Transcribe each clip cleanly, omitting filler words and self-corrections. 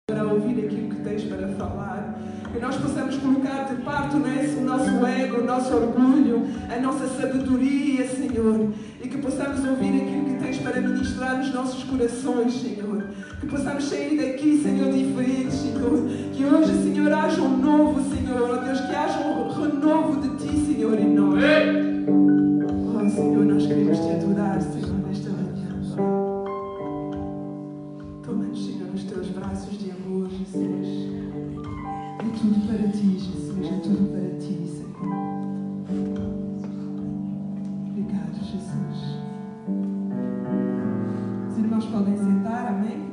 para ouvir aquilo que tens para falar. Que nós possamos colocar de parte o nosso ego, o nosso orgulho, a nossa sabedoria, Senhor. E que possamos ouvir aquilo que tens para ministrar nos nossos corações, Senhor. Que possamos sair daqui, Senhor, diferentes, Senhor. Que hoje, Senhor, haja um novo, Senhor. Oh, Deus, que haja um renovo de Ti, Senhor, em nós. Oh, Senhor, nós queremos Te adorar, Senhor, nesta manhã. Toma-nos, Senhor, nos Teus braços de amor, Jesus. É tudo para Ti, Jesus. É tudo para Ti, Senhor. Obrigado, Jesus. Os irmãos podem sentar, amém?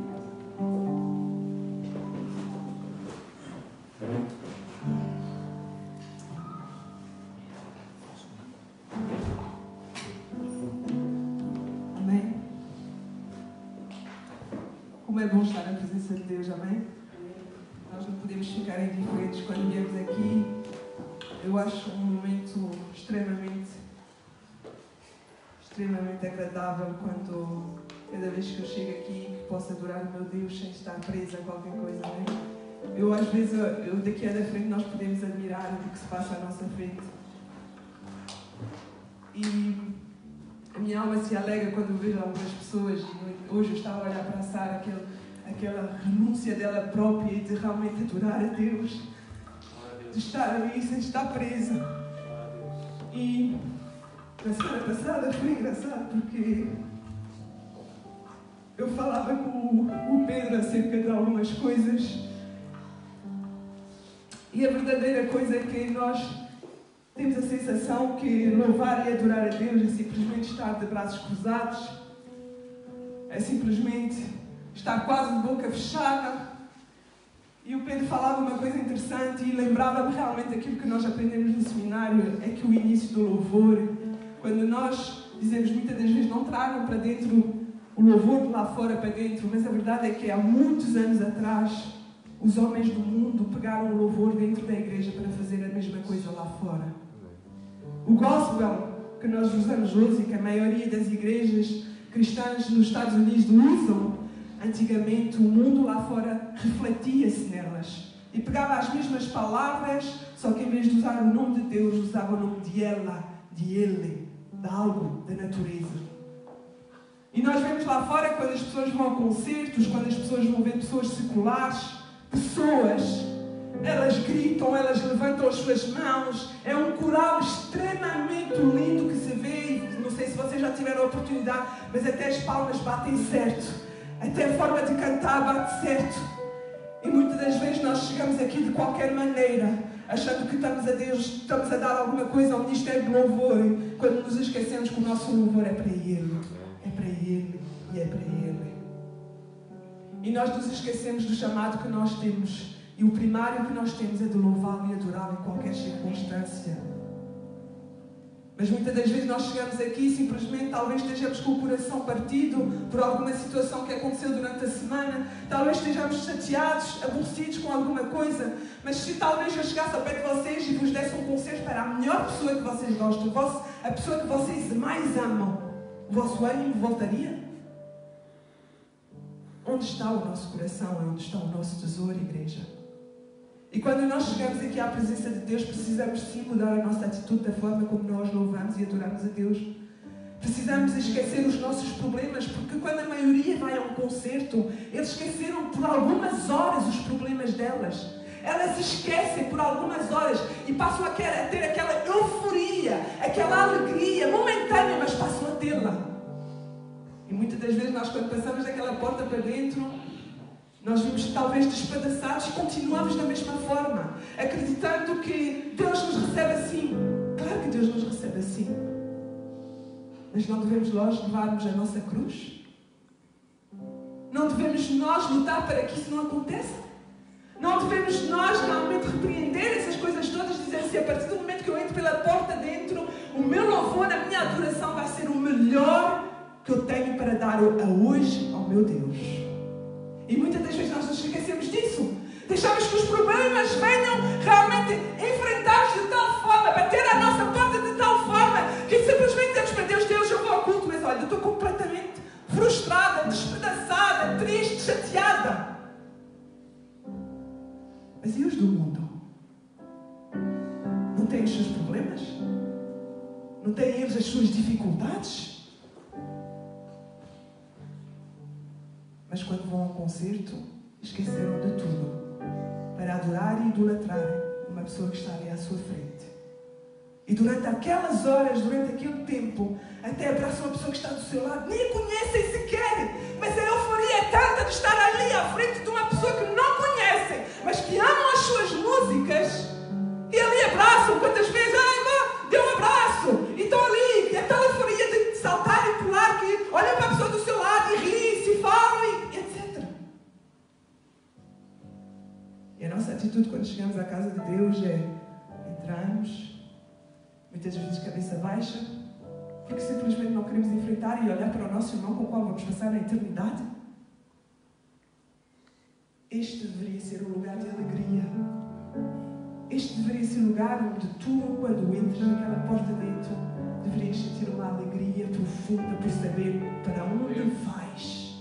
Amém? Como é bom estar na presença de Deus, amém? Nós não podemos ficar indiferentes quando viemos aqui. Eu acho um momento extremamente agradável quando cada vez que eu chego aqui que posso adorar o meu Deus sem estar presa a qualquer coisa, né? Eu às vezes, daqui da frente nós podemos admirar o que se passa à nossa frente. E a minha alma se alegra quando vejo algumas pessoas, e hoje eu estava a olhar para a Sara, aquela renúncia dela própria e de realmente adorar a Deus, de estar ali sem estar presa. E na semana passada foi engraçado porque eu falava com o Pedro acerca de algumas coisas e a verdadeira coisa é que nós temos a sensação que louvar e adorar a Deus é simplesmente estar de braços cruzados, é simplesmente estar quase de boca fechada. E o Pedro falava uma coisa interessante e lembrava-me realmente aquilo que nós aprendemos no seminário, é que o início do louvor, quando nós dizemos muitas das vezes não tragam para dentro o louvor de lá fora para dentro, mas a verdade é que há muitos anos atrás os homens do mundo pegaram o louvor dentro da igreja para fazer a mesma coisa lá fora. O gospel que nós usamos hoje e que a maioria das igrejas cristãs nos Estados Unidos usam, antigamente o mundo lá fora refletia-se nelas e pegava as mesmas palavras, só que em vez de usar o nome de Deus, usava o nome de ela, de ele, de algo, da natureza. E nós vemos lá fora quando as pessoas vão a concertos, quando as pessoas vão ver pessoas seculares, elas gritam, elas levantam as suas mãos, é um coral extremamente lindo que se vê, não sei se vocês já tiveram a oportunidade, mas até as palmas batem certo, até a forma de cantar bate certo. E muitas das vezes nós chegamos aqui de qualquer maneira, achando que estamos a dar alguma coisa ao Ministério do Louvor, quando nos esquecemos que o nosso louvor é para Ele, é para Ele e é para Ele. E nós nos esquecemos do chamado que nós temos. E o primário que nós temos é de louvá-lo e adorá-lo em qualquer circunstância. Mas muitas das vezes nós chegamos aqui e simplesmente talvez estejamos com o coração partido por alguma situação que aconteceu durante a semana. Talvez estejamos chateados, aborrecidos com alguma coisa. Mas se talvez eu chegasse ao pé de vocês e vos desse um conselho para a melhor pessoa que vocês gostam, a pessoa que vocês mais amam, o vosso ânimo voltaria? Onde está o nosso coração? É onde está o nosso tesouro, igreja. E quando nós chegamos aqui à presença de Deus, precisamos sim mudar a nossa atitude da forma como nós louvamos e adoramos a Deus. Precisamos esquecer os nossos problemas, porque quando a maioria vai a um concerto, eles esqueceram por algumas horas os problemas delas. Elas esquecem por algumas horas e passam a ter aquela euforia, aquela alegria momentânea, mas passam a tê-la. E muitas das vezes nós, quando passamos daquela porta para dentro, nós vimos talvez despedaçados e continuamos da mesma forma, acreditando que Deus nos recebe assim. Claro que Deus nos recebe assim. Mas não devemos nós levarmos a nossa cruz? Não devemos nós lutar para que isso não aconteça? Não devemos nós realmente repreender essas coisas todas, dizer assim, a partir do momento que eu entro pela porta dentro, o meu louvor, a minha adoração vai ser o melhor que eu tenho para dar a hoje ao meu Deus. E muitas das vezes nós nos esquecemos disso. Deixamos que os problemas venham realmente enfrentados de tal forma, bater à nossa porta de tal forma, que simplesmente dizemos para Deus, Deus, eu vou ao culto, mas olha, eu estou completamente frustrada, despedaçada, triste, chateada. Mas e os do mundo? Não têm os seus problemas? Não têm eles as suas dificuldades? Mas quando vão ao concerto, esqueceram de tudo para adorar e idolatrar uma pessoa que está ali à sua frente. E durante aquelas horas, durante aquele tempo, até abraçam uma pessoa que está do seu lado, nem a conhecem sequer, mas a euforia é tanta de estar ali à frente de uma pessoa que não conhecem, mas que amam as suas músicas, e ali abraçam. Quantas vezes, dê um abraço, e estão ali, é tal euforia de saltar e pular, que olham para a pessoa do seu lado e riem-se e falam, e etc. E a nossa atitude quando chegamos à casa de Deus é entrarmos, muitas vezes cabeça baixa, porque simplesmente não queremos enfrentar e olhar para o nosso irmão com o qual vamos passar na eternidade. Este deveria ser um lugar de alegria. Este deveria ser o lugar onde tu, quando entras naquela porta dentro, deverias sentir uma alegria profunda por saber para onde vais.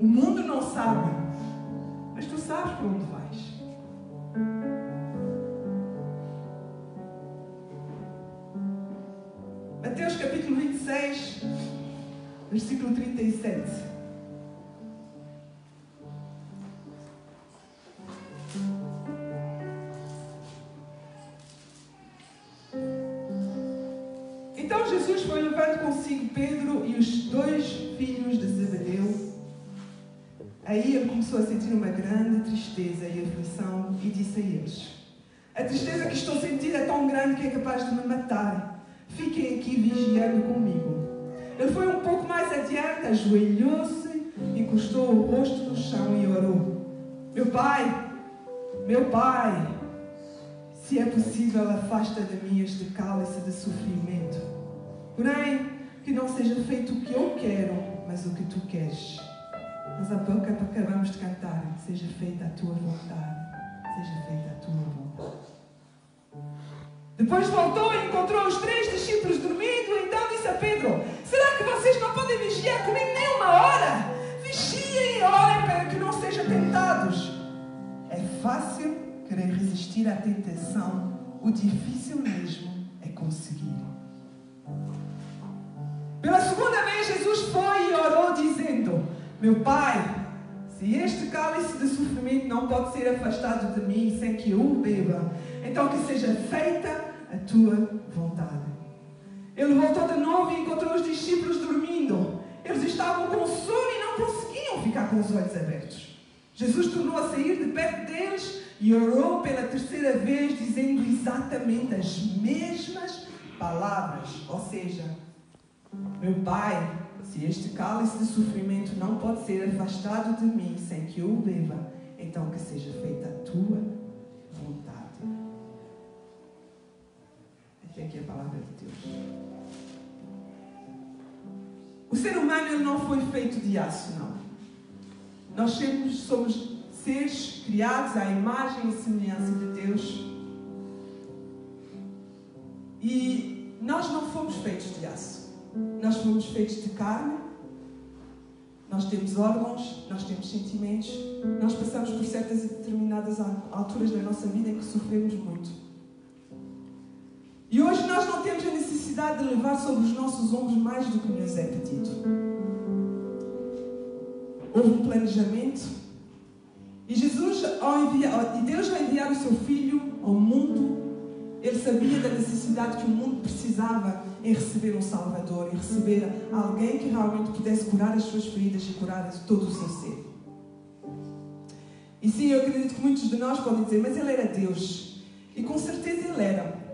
O mundo não sabe, mas tu sabes para onde vais. Mateus capítulo 26, versículo 37. Então Jesus foi levando consigo Pedro e os 2 filhos de Zebedeu. Aí ele começou a sentir uma grande tristeza e aflição e disse a eles: a tristeza que estou a sentir é tão grande que é capaz de me matar. Fiquem aqui vigiando comigo. Ele foi um pouco mais adiante, ajoelhou-se, encostou o rosto no chão e orou: meu Pai, se é possível, afasta de mim este cálice de sofrimento. Porém, que não seja feito o que eu quero, mas o que tu queres. Mas há pouco acabamos de cantar: seja feita a tua vontade, seja feita a tua vontade. Depois voltou e encontrou os 3 discípulos dormindo, e então disse a Pedro: será que vocês não podem vigiar comigo nem uma hora? Vigiem e orem para que não sejam tentados. É fácil querer resistir à tentação, o difícil mesmo é conseguir. Pela segunda vez Jesus foi e orou dizendo: meu Pai, se este cálice de sofrimento não pode ser afastado de mim sem que eu o beba, então que seja feita a tua vontade. Ele voltou de novo e encontrou os discípulos dormindo. Eles estavam com sono e não conseguiam ficar com os olhos abertos. Jesus tornou a sair de perto deles e orou pela 3ª vez, dizendo exatamente as mesmas palavras. Ou seja, meu Pai, se este cálice de sofrimento não pode ser afastado de mim sem que eu o beba, então que seja feita a tua vontade. Até aqui a palavra de Deus. O ser humano ele não foi feito de aço, não. Nós somos seres criados à imagem e semelhança de Deus. E nós não fomos feitos de aço. Nós fomos feitos de carne. Nós temos órgãos, nós temos sentimentos. Nós passamos por certas e determinadas alturas da nossa vida em que sofremos muito. E hoje nós não temos a necessidade de levar sobre os nossos ombros mais do que nos é pedido. Houve um planejamento. E Deus, ao enviar o seu Filho ao mundo, Ele sabia da necessidade que o mundo precisava em receber um Salvador, em receber alguém que realmente pudesse curar as suas feridas e curar todo o seu ser. E sim, eu acredito que muitos de nós podem dizer: mas Ele era Deus. E com certeza Ele era.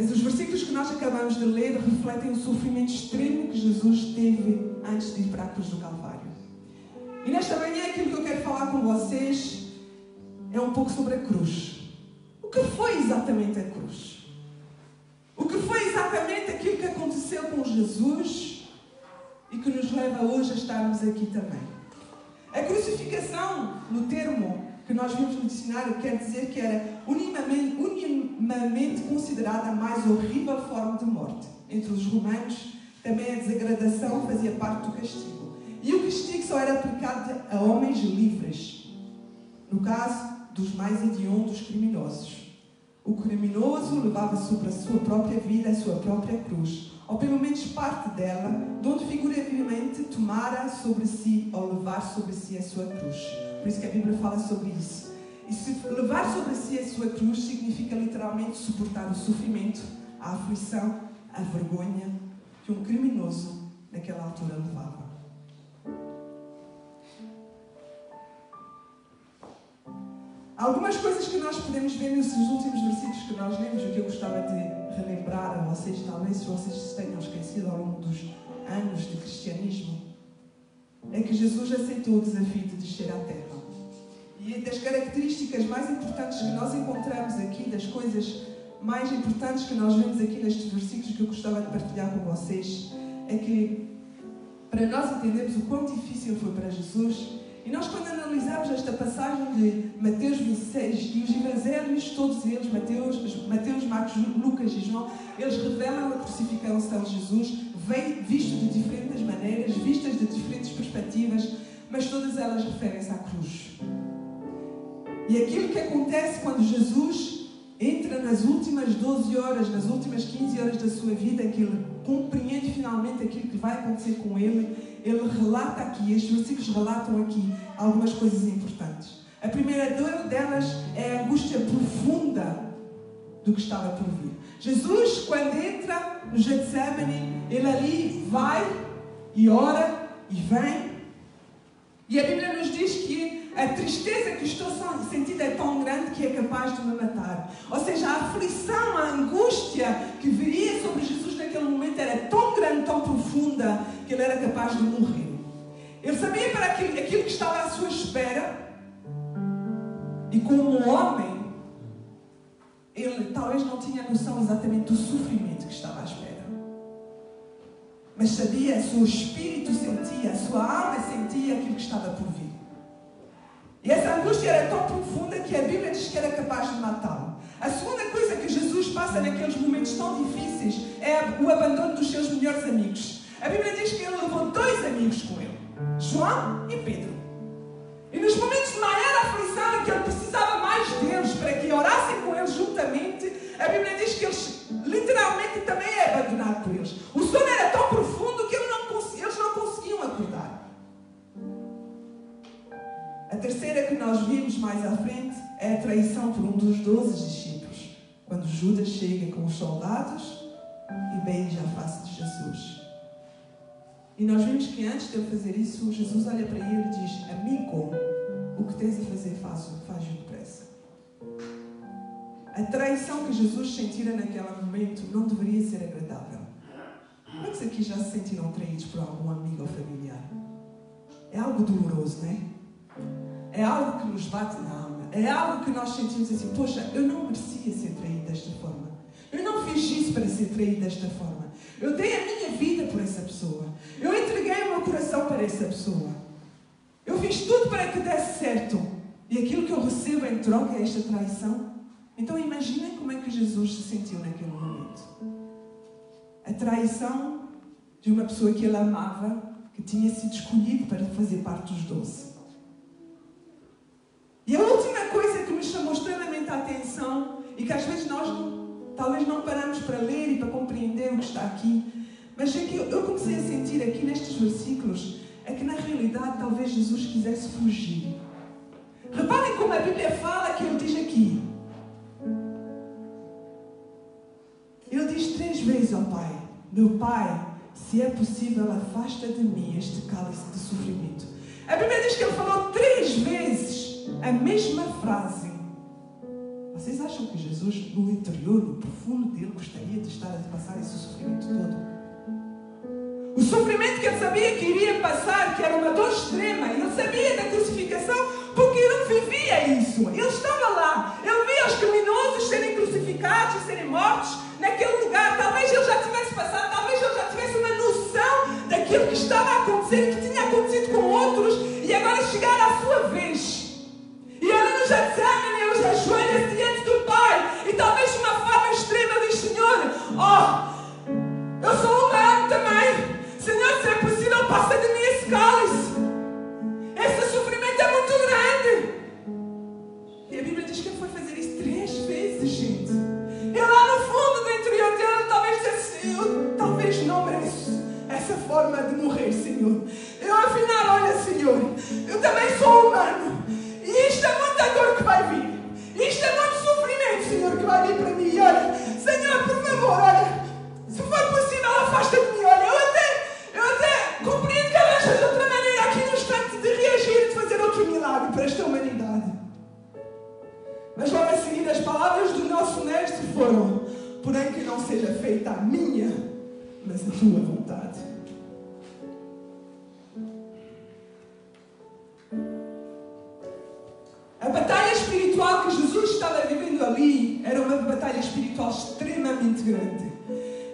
Mas os versículos que nós acabamos de ler refletem o sofrimento extremo que Jesus teve antes de ir para a cruz do Calvário. E nesta manhã aquilo que eu quero falar com vocês é um pouco sobre a cruz. O que foi exatamente a cruz? O que foi exatamente aquilo que aconteceu com Jesus e que nos leva hoje a estarmos aqui também? A crucificação, no termo que nós vimos no dicionário, quer dizer que era unanimemente considerada a mais horrível forma de morte. Entre os romanos, também a desagradação fazia parte do castigo. E o castigo só era aplicado a homens livres. No caso dos mais hediondos criminosos. O criminoso levava sobre a sua própria vida a sua própria cruz, ou pelo menos parte dela, de onde figurativamente tomara sobre si, ou levar sobre si a sua cruz. Por isso que a Bíblia fala sobre isso. E se levar sobre si a sua cruz significa literalmente suportar o sofrimento, a aflição, a vergonha que um criminoso naquela altura levava. Algumas coisas que nós podemos ver nesses últimos versículos que nós lemos, o que eu gostava de relembrar a vocês, talvez se vocês tenham esquecido ao longo dos anos de cristianismo, é que Jesus aceitou o desafio de descer à terra. E das características mais importantes que nós encontramos aqui, das coisas mais importantes que nós vemos aqui nestes versículos que eu gostava de partilhar com vocês, é que para nós entendermos o quão difícil foi para Jesus. E nós, quando analisamos esta passagem de Mateus 26 e os evangelhos, todos eles, Mateus, Marcos, Lucas e João, eles revelam a crucificação de Jesus, visto de diferentes maneiras, vistas de diferentes perspectivas, mas todas elas referem-se à cruz. E aquilo que acontece quando Jesus entra nas últimas 12 horas, nas últimas 15 horas da sua vida, que ele compreende finalmente aquilo que vai acontecer com ele, ele relata aqui, estes versículos relatam aqui algumas coisas importantes. A primeira delas é a angústia profunda do que estava por vir. Jesus, quando entra no Getsemane, ele ali vai e ora e vem. E a Bíblia nos diz que a tristeza que estou sentindo é tão grande que é capaz de me matar. Ou seja, a aflição, a angústia que viria sobre Jesus naquele momento era tão grande, tão profunda, que ele era capaz de morrer. Ele sabia para aquilo que estava à sua espera. E como homem, ele talvez não tinha noção exatamente do sofrimento que estava à espera. Mas sabia, o seu espírito sentia, a sua alma sentia aquilo que estava por vir. E essa angústia era tão profunda que a Bíblia diz que era capaz de matá-lo. A segunda coisa que Jesus passa naqueles momentos tão difíceis é o abandono dos seus melhores amigos. A Bíblia diz que ele levou 2 amigos com ele, João e Pedro. E nos momentos de maior aflição, em que ele precisava mais deles para que orassem com eles juntamente, a Bíblia diz que eles literalmente também é abandonado por eles. O sono era tão profundo que eles não conseguiam acordar. A terceira que nós vimos mais à frente é a traição por um dos 12 discípulos, quando Judas chega com os soldados e beija a face de Jesus. E nós vimos que antes de ele fazer isso, Jesus olha para ele e diz: amigo, o que tens a fazer, faz-o depressa. A traição que Jesus sentira naquele momento não deveria ser agradável. Quantos aqui já se sentiram traídos por algum amigo ou familiar? É algo doloroso, não é? É algo que nos bate na alma. É algo que nós sentimos assim: poxa, eu não merecia ser traído desta forma. Eu não fiz isso para ser traído desta forma. Eu dei a minha vida por essa pessoa. Eu entreguei o meu coração para essa pessoa. Eu fiz tudo para que desse certo. E aquilo que eu recebo em troca é esta traição. Então imaginem como é que Jesus se sentiu naquele momento. A traição de uma pessoa que ele amava, que tinha sido escolhido para fazer parte dos 12. E a última coisa que me chamou extremamente a atenção, e que às vezes nós talvez não paramos para ler e para compreender o que está aqui, mas é que eu comecei a sentir aqui nestes versículos, é que na realidade talvez Jesus quisesse fugir. Reparem como a Bíblia fala, que ele diz aqui. Ele diz 3 vezes ao Pai: meu Pai, se é possível, afasta de mim este cálice de sofrimento. A Bíblia diz que ele falou 3 vezes a mesma frase. Vocês acham que Jesus, no interior, no profundo dele, gostaria de estar a passar esse sofrimento todo? O sofrimento que ele sabia que iria passar, que era uma dor extrema, ele sabia da crucificação, porque ele vivia isso. Ele estava lá. Ele via os criminosos serem crucificados e serem mortos naquele lugar. Talvez ele já tivesse passado, talvez ele já tivesse uma noção daquilo que estava a acontecer, que tinha acontecido com outros, e agora chegar à sua vez. E ele nos Getsemane, ele ajoelha-se diante do Pai, e talvez de uma forma extrema diz: Senhor, eu sou humano também. Senhor, se é possível, passa de mim esse cálice. Esse sofrimento é muito grande. E a Bíblia diz que ele foi fazer isso 3 vezes, gente. E lá no fundo do interior dele, talvez dissesse: eu talvez não mereço essa forma de morrer, Senhor. Eu afinal, olha, Senhor, eu também sou humano. E isto é muita dor que vai vir. Isto é muito sofrimento, Senhor, que vai vir para mim. E olha, Senhor, por favor, olha, se for possível, afasta de mim. Olha, eu até compreendo que arranjas outra maneira aqui no instante de reagir e de fazer outro milagre para esta humanidade. Mas logo a seguir as palavras do nosso mestre foram: porém que não seja feita a minha, mas a tua vontade. A batalha espiritual que Jesus estava vivendo ali era uma batalha espiritual extremamente grande.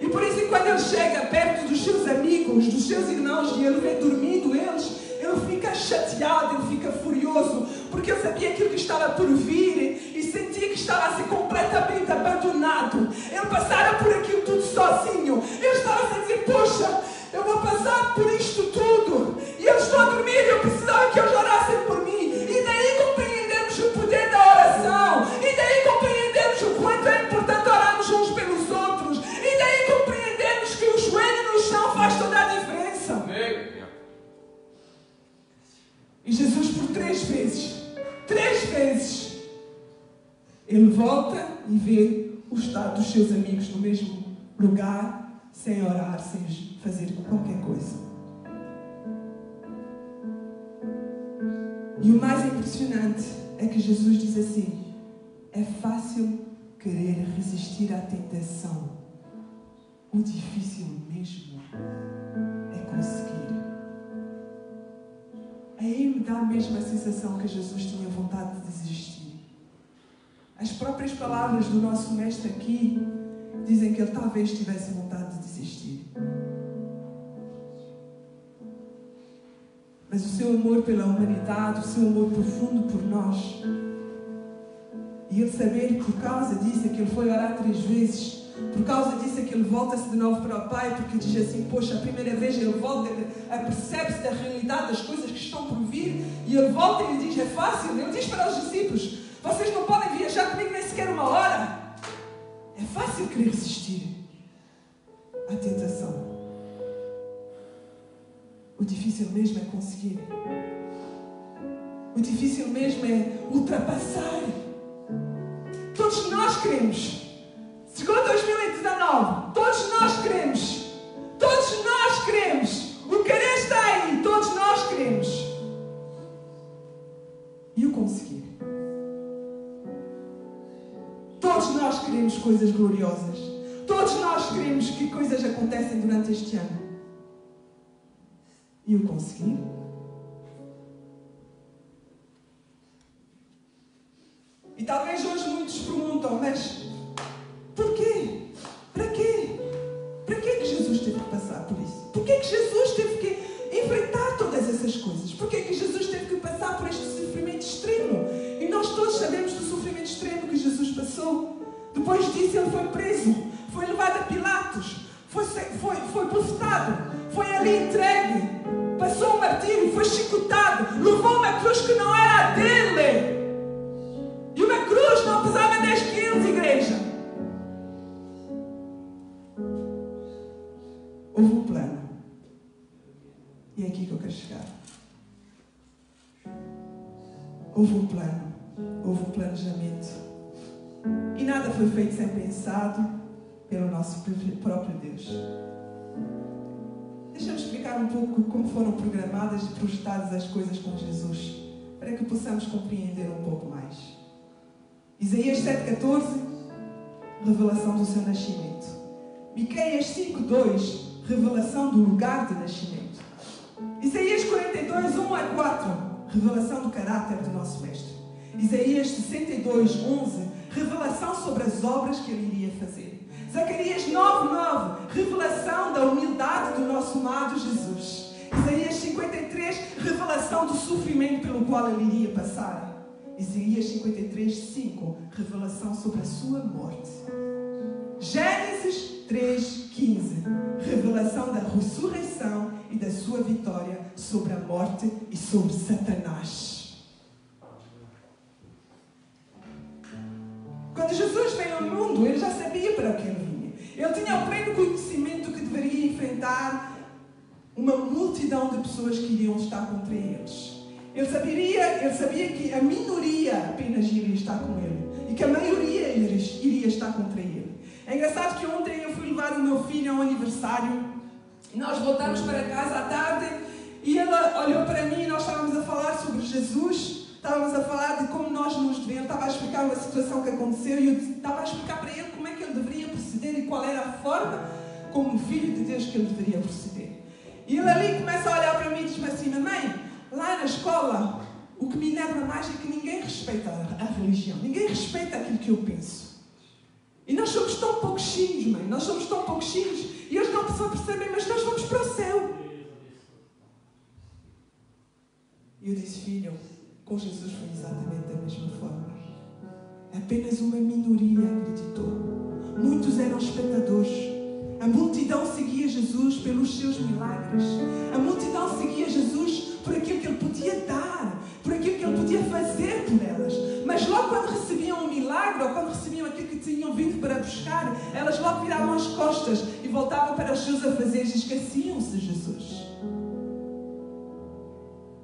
E por isso, quando ele chega perto dos seus amigos, dos seus irmãos, e ele vê dormindo eles, ele fica chateado, ele fica furioso, porque ele sabia aquilo que estava por vir e sentia que estava a ser completamente abandonado. Ele passara por aquilo tudo sozinho. Ele estava a dizer: poxa, eu vou passar por isto tudo e eles estão a dormir e eu precisava que eles orassem por mim. E daí compreendemos o poder da oração. E daí compreendemos o quanto é importante orarmos uns pelos outros. E daí compreendemos que o joelho no chão faz toda a diferença. E Jesus, por 3 vezes, ele volta e vê o estado dos seus amigos no mesmo lugar, sem orar, sem fazer qualquer coisa. E o mais impressionante é que Jesus diz assim: é fácil querer resistir à tentação. O difícil mesmo é conseguir. Aí me dá mesmo a sensação que Jesus tinha vontade de desistir. As próprias palavras do nosso mestre aqui dizem que ele talvez tivesse vontade de desistir. Mas o seu amor pela humanidade, o seu amor profundo por nós, e ele saber que por causa disso é que ele foi orar 3 vezes, por causa disso é que ele volta-se de novo para o Pai, porque diz assim: poxa, a primeira vez ele volta, apercebe-se da realidade das coisas que estão por vir, e ele volta e ele diz: é fácil. Ele diz para os discípulos: vocês não podem viajar comigo nem sequer 1 hora. É fácil querer resistir à tentação. O difícil mesmo é conseguir. O difícil mesmo é ultrapassar. Todos nós queremos. Chegou 2019. Todos nós queremos. Todos nós queremos. O querer está aí. Todos nós queremos. E o conseguir. Todos nós queremos coisas gloriosas. Todos nós queremos que coisas acontecem durante este ano. E o conseguir? E talvez hoje muitos perguntam: mas porquê? Para quê? Para que Jesus teve que passar por isso? Por que Jesus teve que enfrentar todas essas coisas? Por que Jesus teve que passar por este sofrimento extremo? E nós todos sabemos do sofrimento extremo que Jesus passou. Depois disso ele foi preso, foi levado a Pilatos, foi bofetado, foi ali entregue, passou um martírio, foi chicotado, levou uma cruz que não era a dele. E uma cruz não pesava 10 quilos, igreja. Houve um plano. E é aqui que eu quero chegar. Houve um plano. Houve um planejamento. E nada foi feito sem pensado pelo nosso próprio Deus. Deixa-me explicar um pouco como foram programadas e projetadas as coisas com Jesus, para que possamos compreender um pouco mais. Isaías 7,14, revelação do seu nascimento. Miqueias 5,2, revelação do lugar de nascimento. Isaías 42, 1 a 4, revelação do caráter do nosso mestre. Isaías 62, 11, revelação sobre as obras que ele iria fazer. Zacarias 9,9, revelação da humildade do nosso amado Jesus. Isaías 53, revelação do sofrimento pelo qual ele iria passar. Isaías 53, 5, revelação sobre a sua morte. Gênesis 3, 15, revelação da ressurreição e da sua vitória sobre a morte e sobre Satanás. Quando Jesus veio ao mundo, ele já sabia para o que ele vinha. Ele tinha o pleno conhecimento que deveria enfrentar uma multidão de pessoas que iriam estar contra eles. Ele sabia que a minoria apenas iria estar com ele e que a maioria iria estar contra ele. É engraçado que ontem eu fui levar o meu filho a um aniversário e nós voltamos para casa à tarde e ele olhou para mim e nós estávamos a falar sobre Jesus, estávamos a falar de como nós nos devemos, estava a explicar uma situação que aconteceu e eu estava a explicar para ele como é que ele deveria proceder e qual era a forma como filho de Deus que ele deveria proceder. E ele ali começa a olhar para mim e diz-me assim: mamãe, lá na escola o que me enerva mais é que ninguém respeita a religião, ninguém respeita aquilo que eu penso. E nós somos tão pouquinhos, mãe, nós somos tão pouquinhos e eles não precisam perceber, mas nós vamos para o céu. E eu disse: filho, com Jesus foi exatamente da mesma forma. Apenas uma minoria acreditou. Muitos eram espectadores. A multidão seguia Jesus pelos seus milagres. A multidão seguia Jesus por aquilo que ele podia dar, por aquilo que ele podia fazer por elas. Mas logo quando recebiam um milagre, ou quando recebiam aquilo que tinham vindo para buscar, elas logo viravam as costas e voltavam para os seus afazeres e esqueciam-se de Jesus.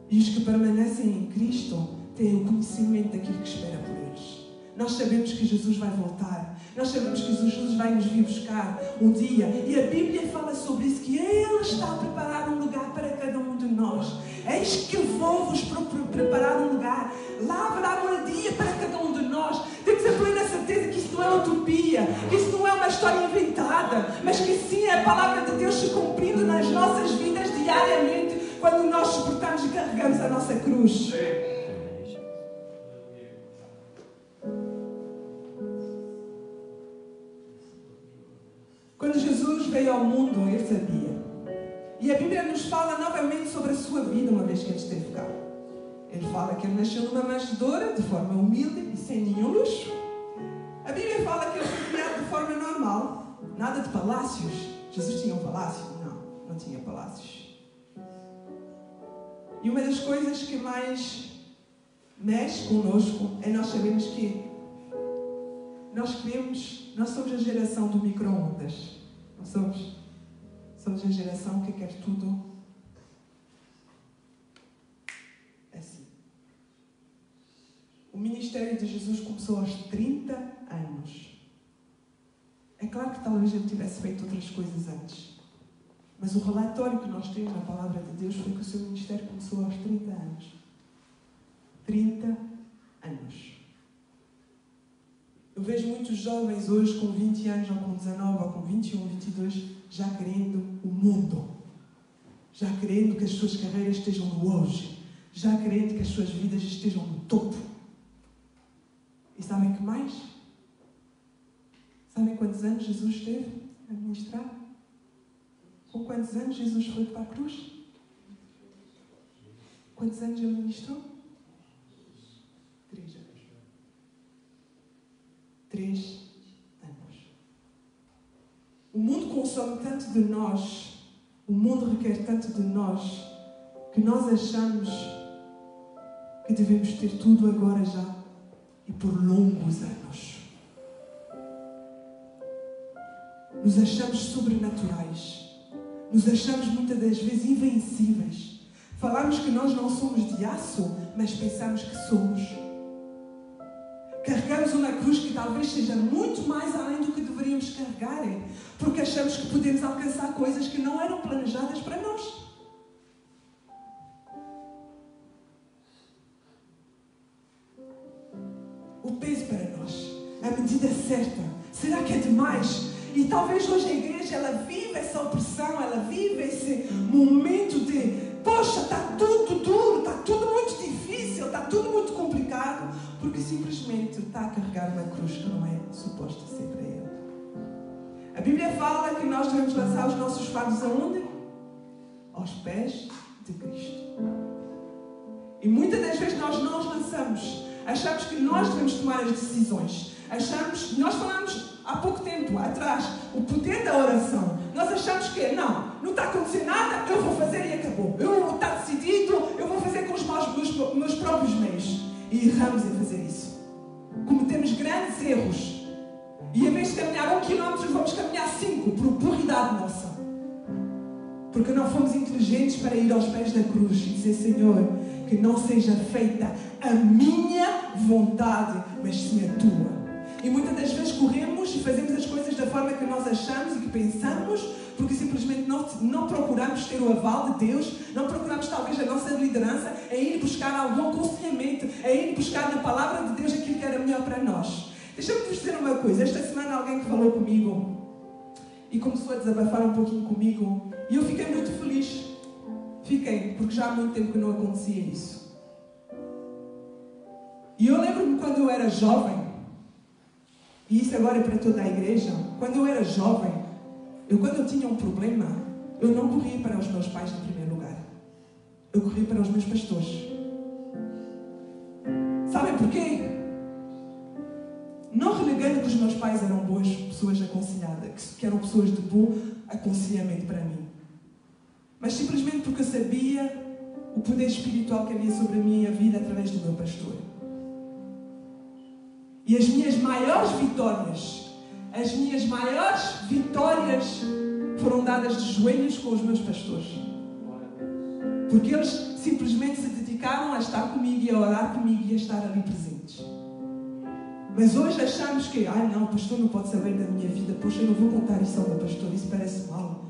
E os que permanecem em Cristo têm o conhecimento daquilo que espera por eles. Nós sabemos que Jesus vai voltar. Nós sabemos que Jesus vai nos vir buscar um dia. E a Bíblia fala sobre isso, que Ele está a preparar um lugar para cada um de nós. Eis que vou-vos preparar um lugar. Lá haverá moradia para cada um de nós. Temos a plena certeza que isso não é utopia, que isso não é uma história inventada, mas que sim é a palavra de Deus se cumprindo nas nossas vidas diariamente, quando nós suportamos e carregamos a nossa cruz. Quando Jesus veio ao mundo, ele sabia. E a Bíblia nos fala novamente sobre a sua vida, uma vez que ele esteve cá. Ele fala que ele nasceu numa manjedoura, de forma humilde e sem nenhum luxo. A Bíblia fala que ele foi criado de forma normal, nada de palácios. Jesus tinha um palácio? Não tinha palácios. E uma das coisas que mais mexe conosco é nós sabemos que nós somos a geração do micro-ondas. Não somos? Somos a geração que quer tudo assim. O ministério de Jesus começou aos 30 anos. É claro que talvez ele tivesse feito outras coisas antes. Mas o relatório que nós temos na palavra de Deus foi que o seu ministério começou aos 30 anos. 30 anos. Eu vejo muitos jovens hoje com 20 anos, ou com 19, ou com 21, 22, já querendo o mundo. Já querendo que as suas carreiras estejam no hoje. Já querendo que as suas vidas estejam no topo. E sabem que mais? Sabem quantos anos Jesus teve a ministrar? Com quantos anos Jesus foi para a cruz? Quantos anos ele ministrou? 3 anos. 3 anos. O mundo consome tanto de nós, o mundo requer tanto de nós, que nós achamos que devemos ter tudo agora já e por longos anos. Nos achamos sobrenaturais. Nos achamos muitas das vezes invencíveis. Falamos que nós não somos de aço, mas pensamos que somos. Carregamos uma cruz que talvez seja muito mais além do que deveríamos carregar, porque achamos que podemos alcançar coisas que não eram planejadas para nós. O peso para nós, a medida certa, será que é demais? E talvez hoje a igreja ela vive essa opressão, ela vive esse momento de poxa, está tudo duro, está tudo muito difícil, está tudo muito complicado, porque simplesmente está a carregar uma cruz que não é suposta ser para ele. A Bíblia fala que nós devemos lançar os nossos fardos aonde? Aos pés de Cristo. E muitas das vezes nós não os lançamos. Achamos que nós devemos tomar as decisões. Nós falamos há pouco tempo atrás, o poder da oração. Nós achamos que não está acontecendo nada, eu vou fazer e acabou. Está decidido, eu vou fazer com os meus próprios meios. E erramos em fazer isso. Cometemos grandes erros E em vez de caminhar 1 quilómetro, vamos caminhar 5, por burridade nossa. Porque não fomos inteligentes para ir aos pés da cruz e dizer: Senhor, que não seja feita a minha vontade, mas sim a tua. E muitas das vezes corremos e fazemos as coisas da forma que nós achamos e que pensamos, porque simplesmente não procuramos ter o aval de Deus, não procuramos talvez a nossa liderança, em ir buscar algum aconselhamento, em ir buscar na palavra de Deus aquilo que era melhor para nós. Deixa-me vos dizer uma coisa. Esta semana alguém que falou comigo e começou a desabafar um pouquinho comigo, e eu fiquei muito feliz. Fiquei, porque já há muito tempo que não acontecia isso. E eu lembro-me quando eu era jovem, e isso agora é para toda a igreja. Quando eu era jovem, quando eu tinha um problema, eu não corria para os meus pais em primeiro lugar. Eu corria para os meus pastores. Sabem porquê? Não relegando que os meus pais eram boas pessoas aconselhadas, que eram pessoas de bom aconselhamento para mim. Mas simplesmente porque eu sabia o poder espiritual que havia sobre a minha vida através do meu pastor. E as minhas maiores vitórias foram dadas de joelhos com os meus pastores. Porque eles simplesmente se dedicaram a estar comigo e a orar comigo e a estar ali presentes. Mas hoje achamos que, não, o pastor não pode saber da minha vida, poxa, eu não vou contar isso ao meu pastor, isso parece mal.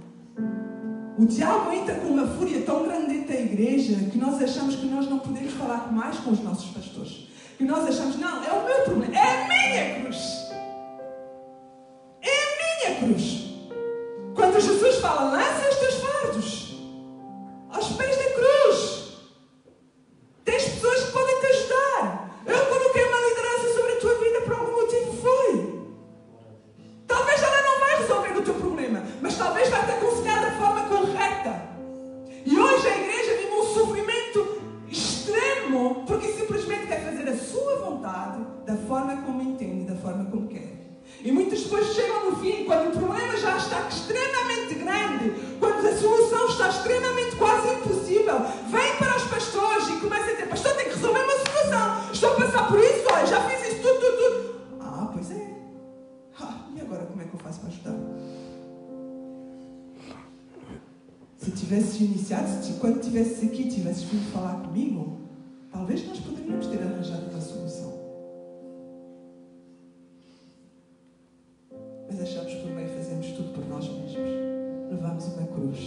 O diabo entra com uma fúria tão grande dentro da igreja que nós achamos que nós não podemos falar mais com os nossos pastores. Que nós achamos, não, é o meu problema, é a minha cruz. É a minha cruz. Quando Jesus fala, lança os teus fardos aos pés da cruz. Tens pessoas que podem te ajudar. Eu coloquei uma liderança sobre a tua vida por algum motivo, foi. Talvez ela não vai resolver o teu problema, mas talvez vai te aconselhar da forma correta. E hoje a igreja vive um sofrimento extremo, porque simplesmente quer fazer a sua vontade, da forma como entende, da forma como quer. E muitas pessoas chegam no fim, quando o problema já está extremamente grande, quando a solução está extremamente quase impossível, vem para os pastores e começa a dizer: pastor, tem que resolver uma situação, estou a passar por isso, olha, já fiz isso tudo. Pois é. E agora como é que eu faço para ajudar? Se tivesses iniciado, quando estivesses aqui, tivesses vindo falar comigo, talvez nós poderíamos ter arranjado uma solução. Mas achamos por bem, fazemos tudo por nós mesmos. Levamos uma cruz.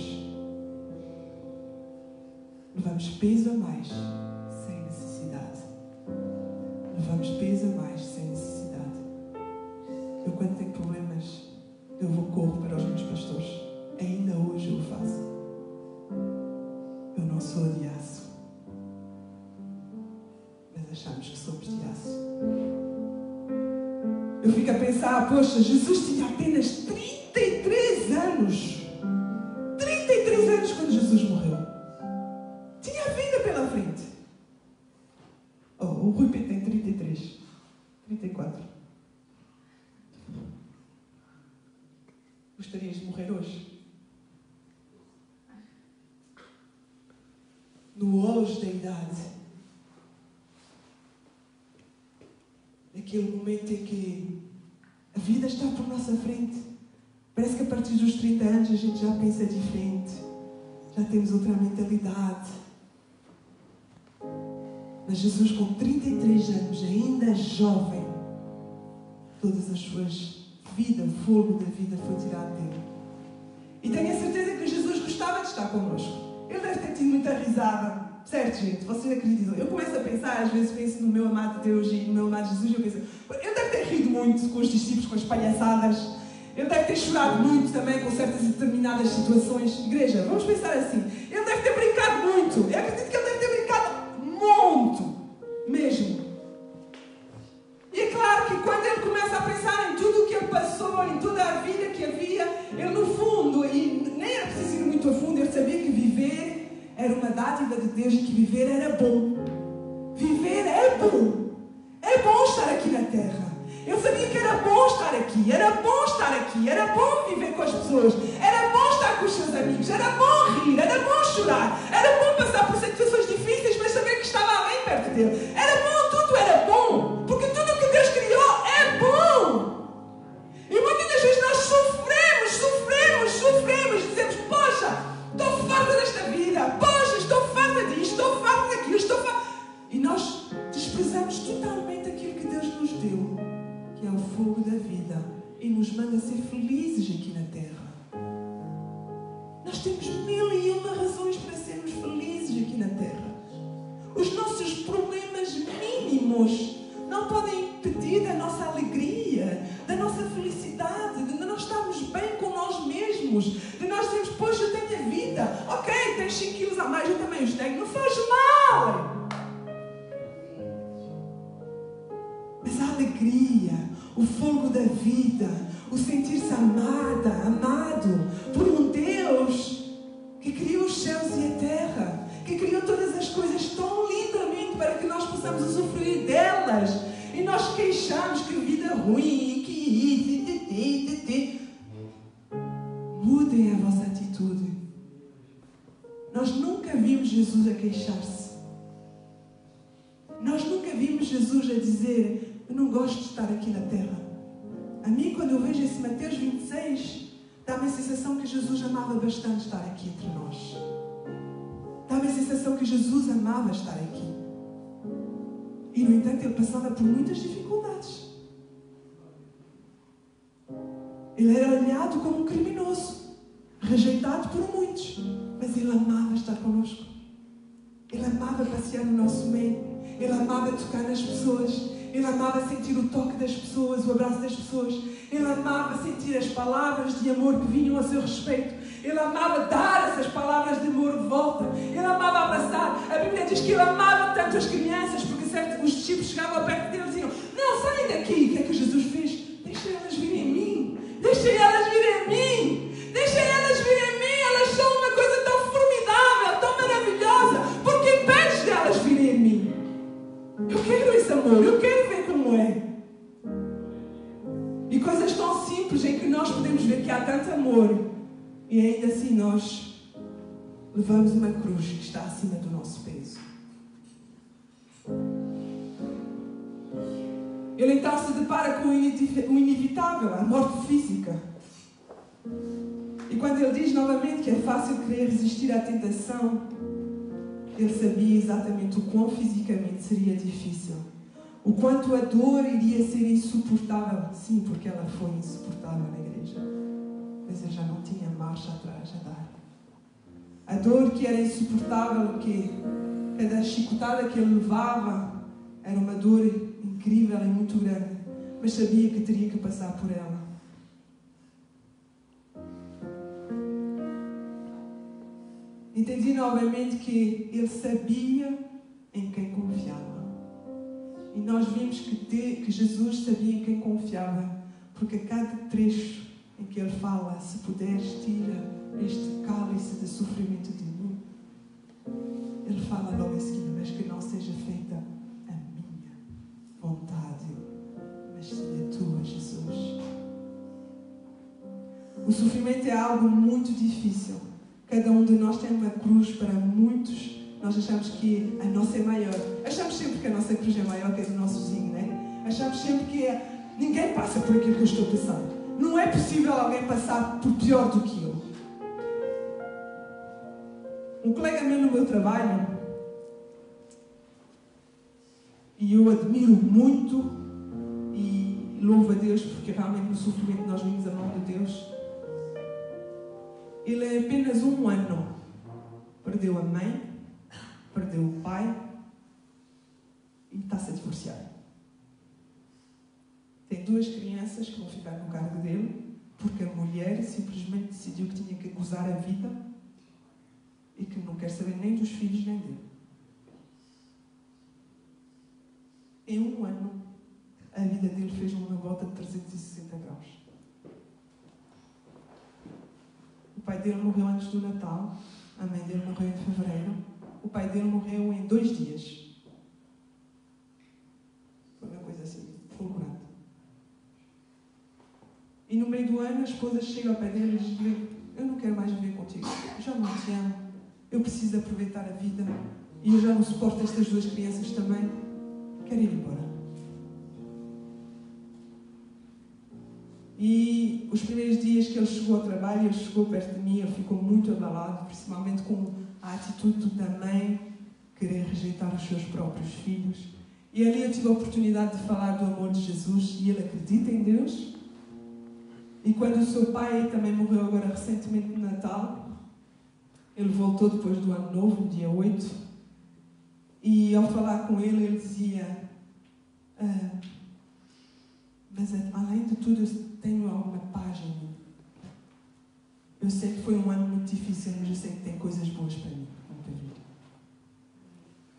Levamos peso a mais, sem necessidade. Levamos peso a mais, sem necessidade. Eu, quando tenho problemas, eu corro para os meus pastores. Ainda hoje eu o faço. Eu não sou de aço. Mas achamos que somos de aço. Eu fico a pensar, poxa, Jesus tinha apenas 33 anos. 33 anos quando Jesus morreu. Tinha vida pela frente. O Rui Pedro tem 33. 34. Gostarias de morrer hoje? No auge da idade. Naquele momento em que a vida está por nossa frente. Parece que a partir dos 30 anos a gente já pensa diferente. Já temos outra mentalidade. Mas Jesus, com 33 anos, ainda jovem, todas as suas vidas, o fogo da vida foi tirado dele. E tenho a certeza que Jesus gostava de estar connosco. Ele deve ter tido muita risada. Certo, gente? Vocês acreditam? Eu começo a pensar, às vezes penso no meu amado Deus e no meu amado Jesus, e eu penso, ele deve ter rido muito com os discípulos, com as palhaçadas. Ele deve ter chorado muito também com certas e determinadas situações. Igreja, vamos pensar assim. Ele deve ter brincado muito. Eu acredito que ele deve ter brincado muito. Mesmo. E é claro que quando ele começa a pensar em tudo o que ele passou, em toda a vida que havia, ele no fundo, e nem era preciso ir muito a fundo, ele sabia que viver era uma dádiva de Deus e que viver era bom. Viver é bom. É bom estar aqui na terra. Eu sabia que era bom estar aqui. Era bom estar aqui. Era bom viver com as pessoas. Era bom estar com os seus amigos. Era bom rir. Era bom chorar. Era bom passar por situações difíceis, mas saber que estava alguém perto dele. Era bom, tudo era bom. Porque tudo o que Deus criou é bom. impedir da nossa alegria, da nossa felicidade, de nós estarmos bem com nós mesmos, de nós dizermos, poxa, eu tenho a vida, ok, tens 5 quilos a mais, eu também os tenho, não faz mal. Mas a alegria, o fogo da vida, o sentir-se amada, amado por um Deus que criou os céus e a terra, que criou todas as coisas tão lindamente para que nós possamos usufruir delas. E nós queixamos que vida ruim, que isso. Mudem a vossa atitude. Nós nunca vimos Jesus a queixar-se. Nós nunca vimos Jesus a dizer, eu não gosto de estar aqui na terra. A mim, quando eu vejo esse Mateus 26, dá-me a sensação que Jesus amava bastante estar aqui entre nós. Dá-me a sensação que Jesus amava estar aqui. E, no entanto, ele passava por muitas dificuldades. Ele era olhado como um criminoso, rejeitado por muitos, mas ele amava estar connosco. Ele amava passear no nosso meio. Ele amava tocar nas pessoas. Ele amava sentir o toque das pessoas, o abraço das pessoas. Ele amava sentir as palavras de amor que vinham a seu respeito. Ele amava dar essas palavras de amor de volta. Ele amava abraçar. A Bíblia diz que ele amava tanto as crianças, porque os discípulos chegavam perto dele e diziam, não, saem daqui. O que é que Jesus fez? Deixem elas virem a mim. Deixem elas virem a mim. Deixem elas virem a mim. Elas são uma coisa tão formidável, tão maravilhosa. Por que impedes delas virem a mim? Eu quero esse amor. Eu quero ver como é. E coisas tão simples em que nós podemos ver que há tanto amor e ainda assim nós levamos uma cruz que está acima do nosso peso. Ele então se depara com o inevitável, a morte física. E quando ele diz novamente que é fácil querer resistir à tentação, ele sabia exatamente o quão fisicamente seria difícil. O quanto a dor iria ser insuportável. Sim, porque ela foi insuportável na igreja. Mas ele já não tinha marcha atrás a dar. A dor que era insuportável, que cada chicotada que ele levava era uma dor incrível e muito grande. Mas sabia que teria que passar por ela. Entendi novamente que ele sabia em quem confiava. E nós vimos que Jesus sabia em quem confiava, porque a cada trecho em que ele fala, se puderes, tira este cálice de sofrimento de mim, ele fala logo a seguir, mas que não seja feita a minha vontade, mas sim a tua, Jesus. O sofrimento é algo muito difícil. Cada um de nós tem uma cruz. Para muitos, nós achamos que a nossa é maior. Achamos sempre que a nossa cruz é maior que a do nosso vizinho, não é? Achamos sempre que ninguém passa por aquilo que eu estou passando. Não é possível alguém passar por pior do que eu. Um colega meu no meu trabalho, e eu admiro muito e louvo a Deus, porque realmente no sofrimento nós vimos a mão de Deus. Ele é apenas 1 ano. Perdeu a mãe, perdeu o pai e está-se a divorciar. Tem 2 crianças que vão ficar no cargo dele, porque a mulher simplesmente decidiu que tinha que gozar a vida e que não quer saber nem dos filhos nem dele. Em 1 ano, a vida dele fez uma volta de 360 graus. O pai dele morreu antes do Natal, a mãe dele morreu em fevereiro, o pai dele morreu em 2 dias. Foi uma coisa assim, fulgurante. E no meio do ano a esposa chega ao pé dele e diz: eu não quero mais viver contigo, eu já não te amo, eu preciso aproveitar a vida e eu já não suporto estas 2 crianças também, quero ir embora. E os primeiros dias que ele chegou ao trabalho, ele chegou perto de mim, ele ficou muito abalado, principalmente com a atitude da mãe querer rejeitar os seus próprios filhos. E ali eu tive a oportunidade de falar do amor de Jesus, e ele acredita em Deus. E quando o seu pai também morreu agora recentemente no Natal, ele voltou depois do ano novo, no dia 8, e ao falar com ele, ele dizia: Mas, além de tudo, eu tenho alguma paz em mim. Eu sei que foi um ano muito difícil, mas eu sei que tem coisas boas para mim.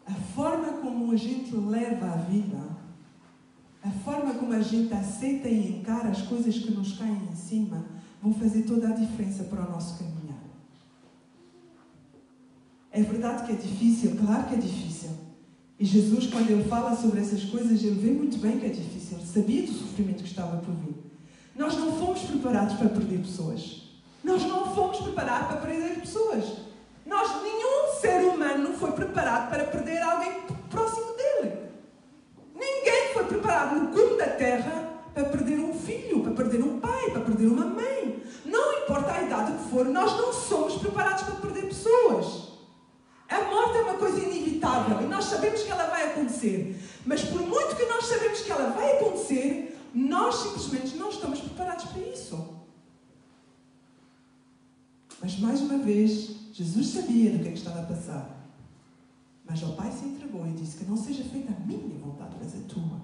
A forma como a gente leva a vida, a forma como a gente aceita e encara as coisas que nos caem em cima, vão fazer toda a diferença para o nosso caminhar. É verdade que é difícil, claro que é difícil. E Jesus, quando Ele fala sobre essas coisas, Ele vê muito bem que é difícil. Ele sabia do sofrimento que estava por vir. Nós não fomos preparados para perder pessoas. Nós não fomos preparados para perder pessoas. Nenhum ser humano foi preparado para perder alguém próximo dele. Ninguém foi preparado no cume da terra para perder um filho, para perder um pai, para perder uma mãe. Não importa a idade que for, nós não somos preparados para perder pessoas. A morte é uma coisa inevitável e nós sabemos que ela vai acontecer. Mas por muito que nós sabemos que ela vai acontecer, nós simplesmente não estamos preparados para isso. Mas mais uma vez, Jesus sabia do que é que estava a passar. Mas o Pai se entregou e disse que não seja feita a minha vontade, mas a tua.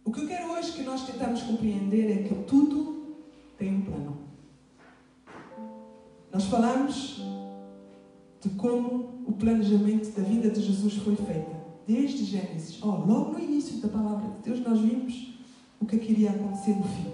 O que eu quero hoje que nós tentamos compreender é que tudo tem um plano. Nós falamos de como o planejamento da vida de Jesus foi feito. Desde Gênesis, logo no início da palavra de Deus, nós vimos o que iria acontecer no fim.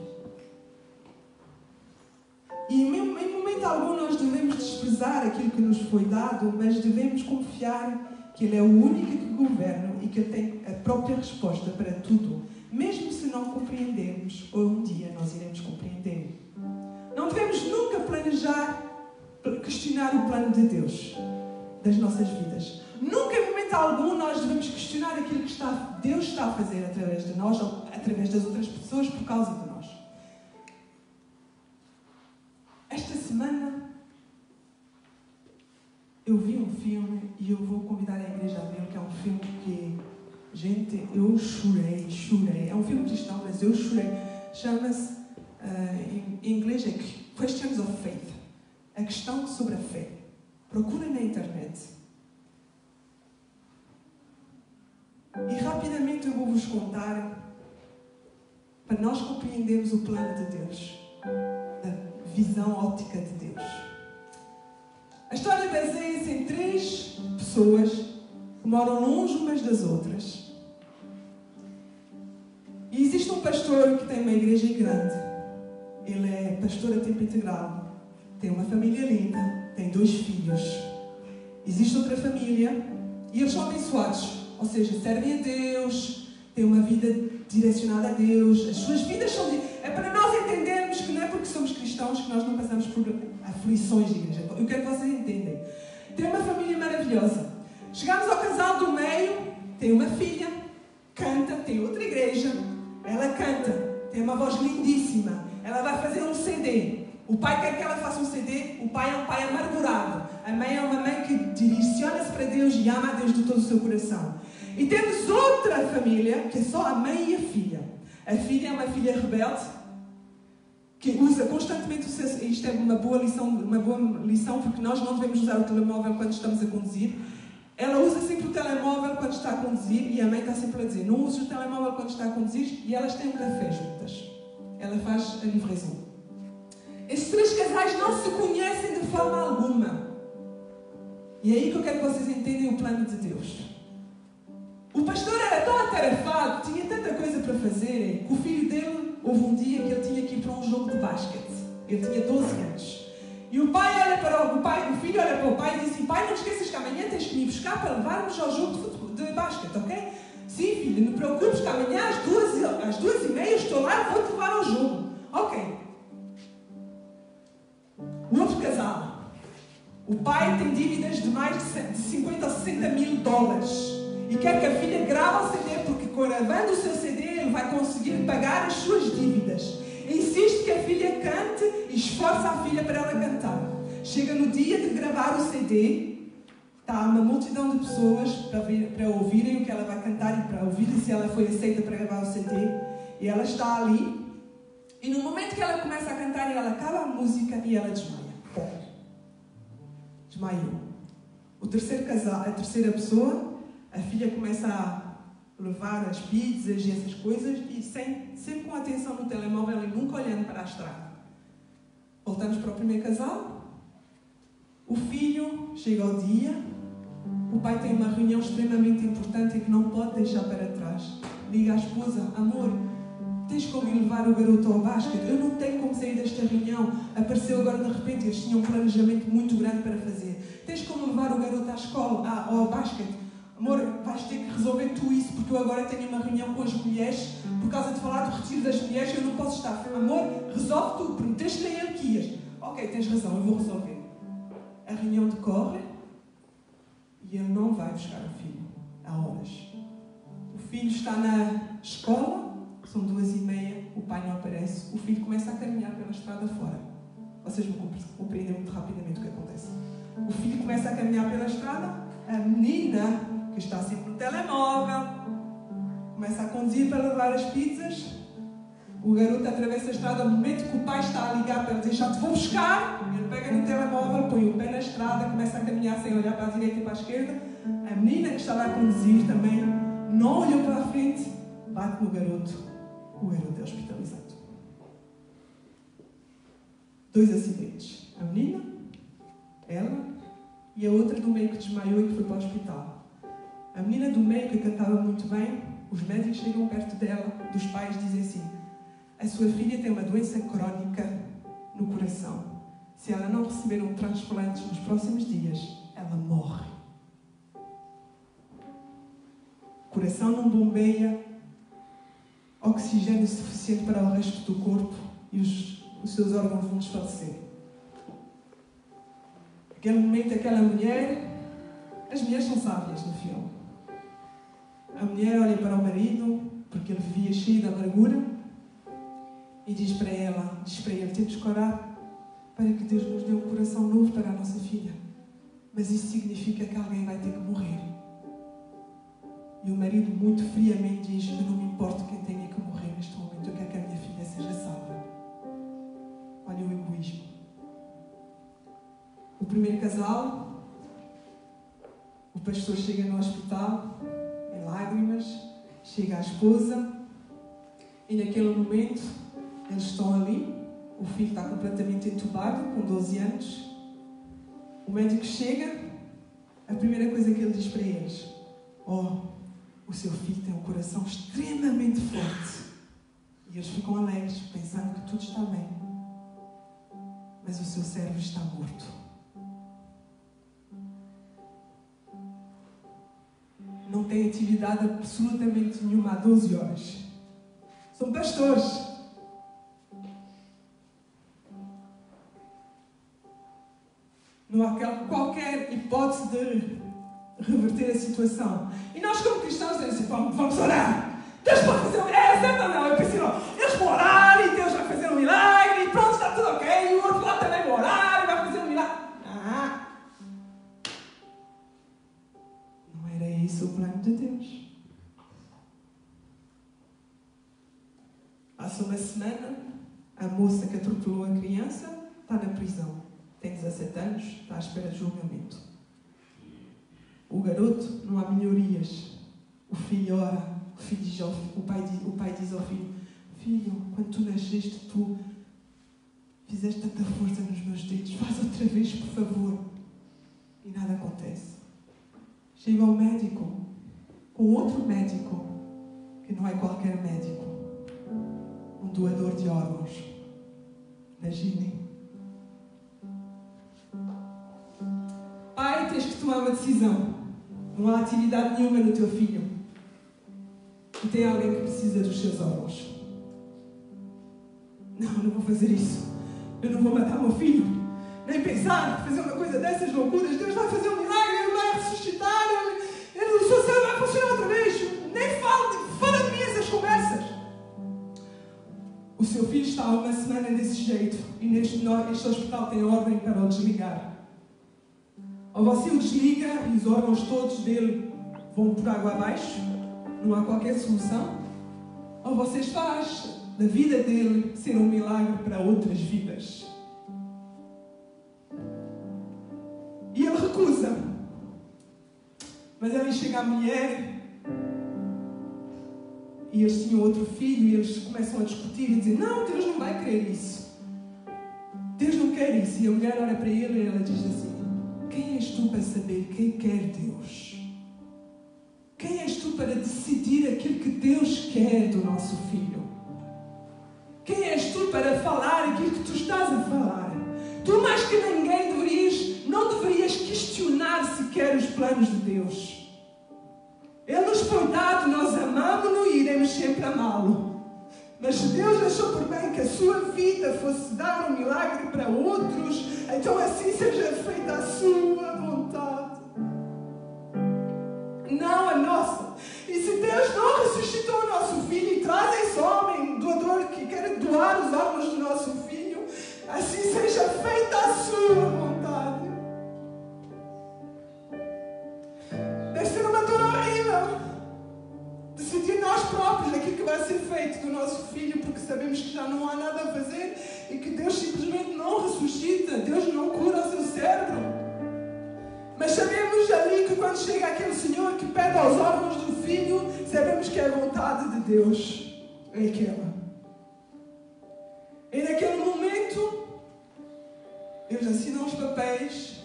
E em momento algum nós devemos desprezar aquilo que nos foi dado, mas devemos confiar que Ele é o único que governa e que Ele tem a própria resposta para tudo, mesmo se não compreendermos, ou um dia nós iremos compreender. Não devemos nunca planejar, questionar o plano de Deus das nossas vidas. Nunca, em momento algum, nós devemos questionar aquilo que Deus está a fazer através de nós ou através das outras pessoas por causa de nós. Esta semana eu vi um filme e eu vou convidar a igreja a ver, que é um filme que, gente, eu chorei. É um filme cristão, mas eu chorei. Chama-se, em inglês é Questions of Faith. A questão sobre a fé. Procura na internet. E rapidamente eu vou-vos contar, para nós compreendermos o plano de Deus, a visão óptica de Deus. A história baseia-se em 3 pessoas que moram longe umas das outras. E existe um pastor que tem uma igreja grande. Ele é pastor a tempo integral. Tem uma família linda. Tem 2 filhos. Existe outra família. E eles são abençoados. Ou seja, servem a Deus, têm uma vida direcionada a Deus, as suas vidas são... É para nós entendermos que não é porque somos cristãos que nós não passamos por aflições de igreja. Eu quero que vocês entendam. Tem uma família maravilhosa. Chegamos ao casal do meio, tem uma filha, canta, tem outra igreja, ela canta, tem uma voz lindíssima, ela vai fazer um CD. O pai quer que ela faça um CD, o pai é um pai amargurado. A mãe é uma mãe que direciona-se para Deus e ama a Deus de todo o seu coração. E temos outra família, que é só a mãe e a filha. A filha é uma filha rebelde, que usa constantemente o seu... Isto é uma boa lição, porque nós não devemos usar o telemóvel quando estamos a conduzir. Ela usa sempre o telemóvel quando está a conduzir e a mãe está sempre a dizer, não use o telemóvel quando está a conduzir, e elas têm um café juntas. Ela faz a livraison. Estes 3 casais não se conhecem de forma alguma. E é aí que eu quero que vocês entendam o plano de Deus. O pastor era tão atarefado, tinha tanta coisa para fazer, que o filho dele, houve um dia que ele tinha que ir para um jogo de basquete. Ele tinha 12 anos. E o filho olha para o pai e diz assim, pai, não te esqueças que amanhã tens que me buscar para levar-nos ao jogo de basquete, ok? Sim, filho, não te preocupes que amanhã às 2h30 estou lá e vou-te levar ao jogo. Ok. O outro casal. O pai tem dívidas de mais de 50 ou 60 mil dólares. E quer que a filha grave o CD, porque gravando o seu CD ele vai conseguir pagar as suas dívidas. Insiste que a filha cante e esforça a filha para ela cantar. Chega no dia de gravar o CD, está uma multidão de pessoas para ouvirem o que ela vai cantar e para ouvirem se ela foi aceita para gravar o CD. E ela está ali. E no momento que ela começa a cantar, ela acaba a música e ela desmaia. Desmaiou. O terceiro casal, a terceira pessoa, a filha começa a levar as pizzas e essas coisas e sempre com atenção no telemóvel e nunca olhando para a estrada. Voltamos para o primeiro casal. O filho chega ao dia. O pai tem uma reunião extremamente importante e que não pode deixar para trás. Liga à esposa: amor, tens como ir levar o garoto ao basquete? Eu não tenho como sair desta reunião. Apareceu agora de repente, eles tinham um planejamento muito grande para fazer. Tens como levar o garoto à escola, ao basquete? Amor, vais ter que resolver tu isso, porque eu agora tenho uma reunião com as mulheres, por causa de falar do retiro das mulheres, eu não posso estar. Amor, resolve tu, prometeste-lhe a ele que ias. Ok, tens razão, eu vou resolver. A reunião decorre e ele não vai buscar o filho há horas. O filho está na escola, são 2h30, o pai não aparece, o filho começa a caminhar pela estrada fora. Vocês vão compreender muito rapidamente o que acontece. O filho começa a caminhar pela estrada, a menina, que está sempre no telemóvel, começa a conduzir para levar as pizzas. O garoto atravessa a estrada, no momento que o pai está a ligar para dizer: já te vou buscar, ele pega no telemóvel, põe o pé na estrada, começa a caminhar sem olhar para a direita e para a esquerda. A menina que estava a conduzir também não olhou para a frente, bate no garoto. O garoto é hospitalizado. 2 acidentes. A menina, ela, e a outra do meio que desmaiou e que foi para o hospital. A menina do meio, que cantava muito bem, os médicos chegam perto dela, dos pais, dizem assim: a sua filha tem uma doença crónica no coração. Se ela não receber um transplante nos próximos dias, ela morre. O coração não bombeia oxigênio suficiente para o resto do corpo e os seus órgãos vão desfalecer. Naquele momento, aquela mulher, as mulheres são sábias no filme. A mulher olha para o marido, porque ele vivia cheio de amargura, e diz para ele: temos que orar para que Deus nos dê um coração novo para a nossa filha. Mas isso significa que alguém vai ter que morrer. E o marido, muito friamente, diz: eu não me importo quem tenha que morrer neste momento, eu quero que a minha filha seja salva. Olha o egoísmo. O primeiro casal, o pastor chega no hospital, em lágrimas, chega a esposa, e naquele momento, eles estão ali, o filho está completamente entubado, com 12 anos. O médico chega, a primeira coisa que ele diz para eles: o seu filho tem um coração extremamente forte. E eles ficam alegres, pensando que tudo está bem. Mas o seu cérebro está morto. Não tem atividade absolutamente nenhuma há 12 horas. São pastores. Não há qualquer hipótese de reverter a situação. E nós, como cristãos, dizemos assim: vamos orar. Deus pode fazer um milagre. É certo ou não? Eu pensei: eles vão orar e Deus vai fazer um milagre e pronto, está tudo ok. E o outro lado também vai orar e vai fazer um milagre. Não era esse o plano de Deus. Há uma semana, a moça que atropelou a criança está na prisão. Tem 17 anos, está à espera de julgamento. O garoto, não há melhorias. O filho ora, o pai diz ao filho: filho, quando tu nasceste, tu fizeste tanta força nos meus dedos, faz outra vez, por favor. E nada acontece. Chega ao médico, com outro médico, que não é qualquer médico, um doador de órgãos. Imaginem. Pai, tens que tomar uma decisão. Não há atividade nenhuma no teu filho. E tem alguém que precisa dos seus órgãos. Não vou fazer isso. Eu não vou matar meu filho. Nem pensar, fazer uma coisa dessas loucuras. Deus vai fazer um milagre, Ele vai ressuscitar, o seu céu vai funcionar outra vez. Nem fala de mim essas conversas. O seu filho está há uma semana desse jeito. E este hospital tem ordem para o desligar. Ou você o desliga e os órgãos todos dele vão por água abaixo, não há qualquer solução. Ou você faz da vida dele ser um milagre para outras vidas. E ele recusa. Mas ali chega a mulher e eles tinham outro filho e eles começam a discutir e dizer: não, Deus não vai querer isso. Deus não quer isso. E a mulher olha para ele e ela diz assim: quem és tu para saber quem quer Deus? Quem és tu para decidir aquilo que Deus quer do nosso filho? Quem és tu para falar aquilo que tu estás a falar? Tu mais que ninguém não deverias questionar sequer os planos de Deus. Ele nos foi dado, nós amamos-no e iremos sempre amá-lo. Mas se Deus achou por bem que a sua vida fosse dar um milagre para outros, então assim seja feita a sua vontade, não a nossa. E se Deus não ressuscitou o nosso filho e traz esse homem doador que quer doar os órgãos do nosso filho, assim seja feita a sua vontade. Deve ser uma dor horrível decidir nós próprios aquilo que vai ser feito do nosso filho, porque sabemos que já não há nada a fazer e que Deus simplesmente não ressuscita, Deus não cura o seu cérebro. Mas sabemos ali que quando chega aquele senhor que pede aos órgãos do filho, sabemos que é a vontade de Deus é aquela. E naquele momento, eles assinam os papéis,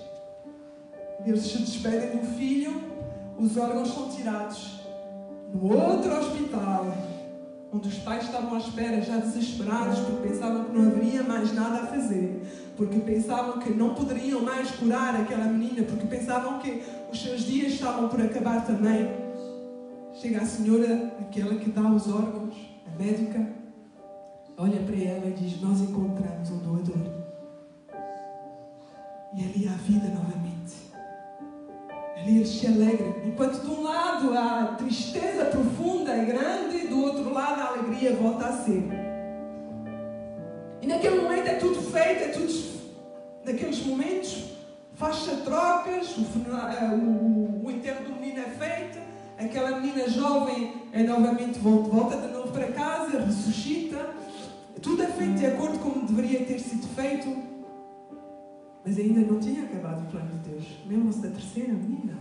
eles se despedem do filho, os órgãos são tirados. No outro hospital, onde os pais estavam à espera, já desesperados, porque pensavam que não haveria mais nada a fazer, porque pensavam que não poderiam mais curar aquela menina, porque pensavam que os seus dias estavam por acabar também. Chega a senhora, aquela que dá os órgãos, a médica, olha para ela e diz: nós encontramos um doador. E ali há vida novamente. Ali eles se alegram. Enquanto de um lado há tristeza profunda e grande, do outro lado a alegria volta a ser. E naquele momento é tudo feito, é tudo... Naqueles momentos faz-se trocas, o enterro do menino é feito, aquela menina jovem é novamente volta de novo para casa, ressuscita. Tudo é feito de acordo com como deveria ter sido feito. Mas ainda não tinha acabado o plano de Deus. Lembram-se da terceira menina?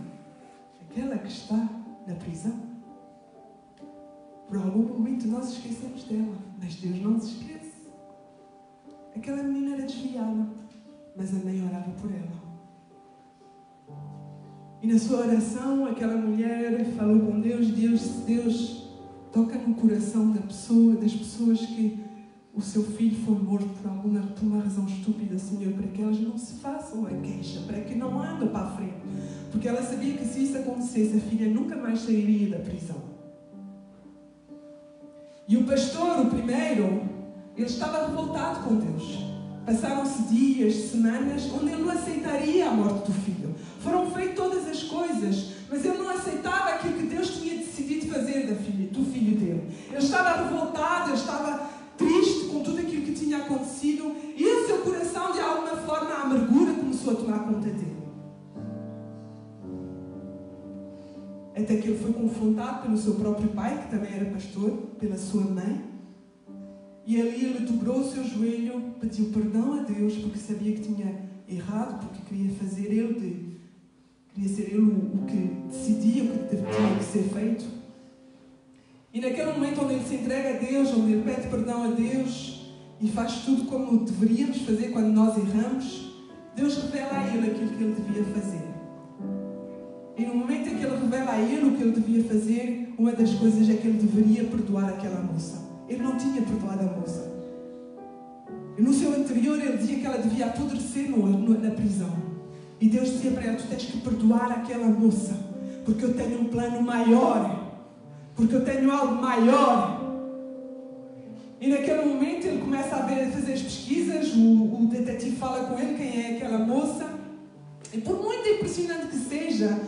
Aquela que está na prisão. Por algum momento nós esquecemos dela, mas Deus não se esquece. Aquela menina era desviada, mas a mãe orava por ela. E na sua oração, aquela mulher falou com Deus. Deus toca no coração das pessoas que o seu filho foi morto por uma razão estúpida, Senhor, para que elas não se façam a queixa, para que não andem para a frente. Porque ela sabia que se isso acontecesse, a filha nunca mais sairia da prisão. E o pastor, o primeiro, ele estava revoltado com Deus. Passaram-se dias, semanas, onde ele não aceitaria a morte do filho. Foram feitas todas as coisas, mas ele não aceitava aquilo que Deus tinha decidido fazer do filho dele. Ele estava revoltado, ele estava triste com tudo aquilo que tinha acontecido, e o seu coração, de alguma forma, a amargura começou a tomar conta dele. Até que ele foi confrontado pelo seu próprio pai, que também era pastor, pela sua mãe, e ali ele dobrou o seu joelho, pediu perdão a Deus, porque sabia que tinha errado, porque queria ser ele o que decidia, o que tinha que ser feito. E naquele momento onde ele se entrega a Deus, onde ele pede perdão a Deus e faz tudo como deveríamos fazer quando nós erramos, Deus revela a ele aquilo que ele devia fazer. E no momento em que ele revela a ele o que ele devia fazer, uma das coisas é que ele deveria perdoar aquela moça. Ele não tinha perdoado a moça. E no seu interior ele dizia que ela devia apodrecer na prisão. E Deus dizia para ela: tu tens que perdoar aquela moça, porque eu tenho um plano maior. Porque eu tenho algo maior. E naquele momento ele começa a fazer as pesquisas, o detetive fala com ele quem é aquela moça. E por muito impressionante que seja,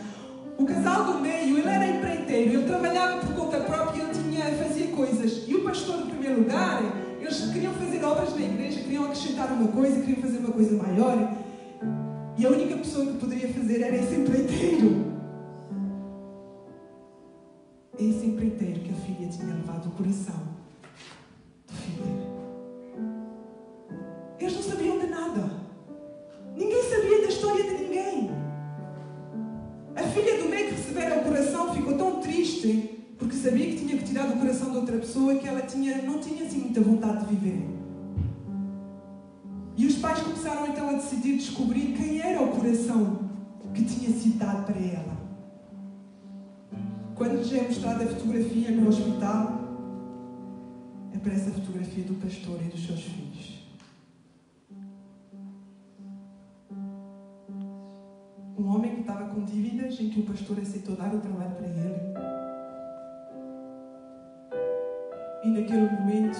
o casal do meio, ele era empreiteiro, ele trabalhava por conta própria, ele fazia coisas. E o pastor, em primeiro lugar, eles queriam fazer obras na igreja, queriam acrescentar uma coisa, queriam fazer uma coisa maior. E a única pessoa que poderia fazer era esse empreiteiro. Esse empreiteiro que a filha tinha levado o coração do filho dele. Eles não sabiam de nada. Ninguém sabia da história de ninguém. A filha do meio que recebera o coração ficou tão triste, porque sabia que tinha que tirar do coração de outra pessoa, que ela não tinha assim muita vontade de viver. E os pais começaram então a decidir descobrir quem era o coração que tinha sido dado para ela. Quando lhes é mostrada a fotografia no hospital, aparece a fotografia do pastor e dos seus filhos. Um homem que estava com dívidas, em que o pastor aceitou dar o trabalho para ele. E naquele momento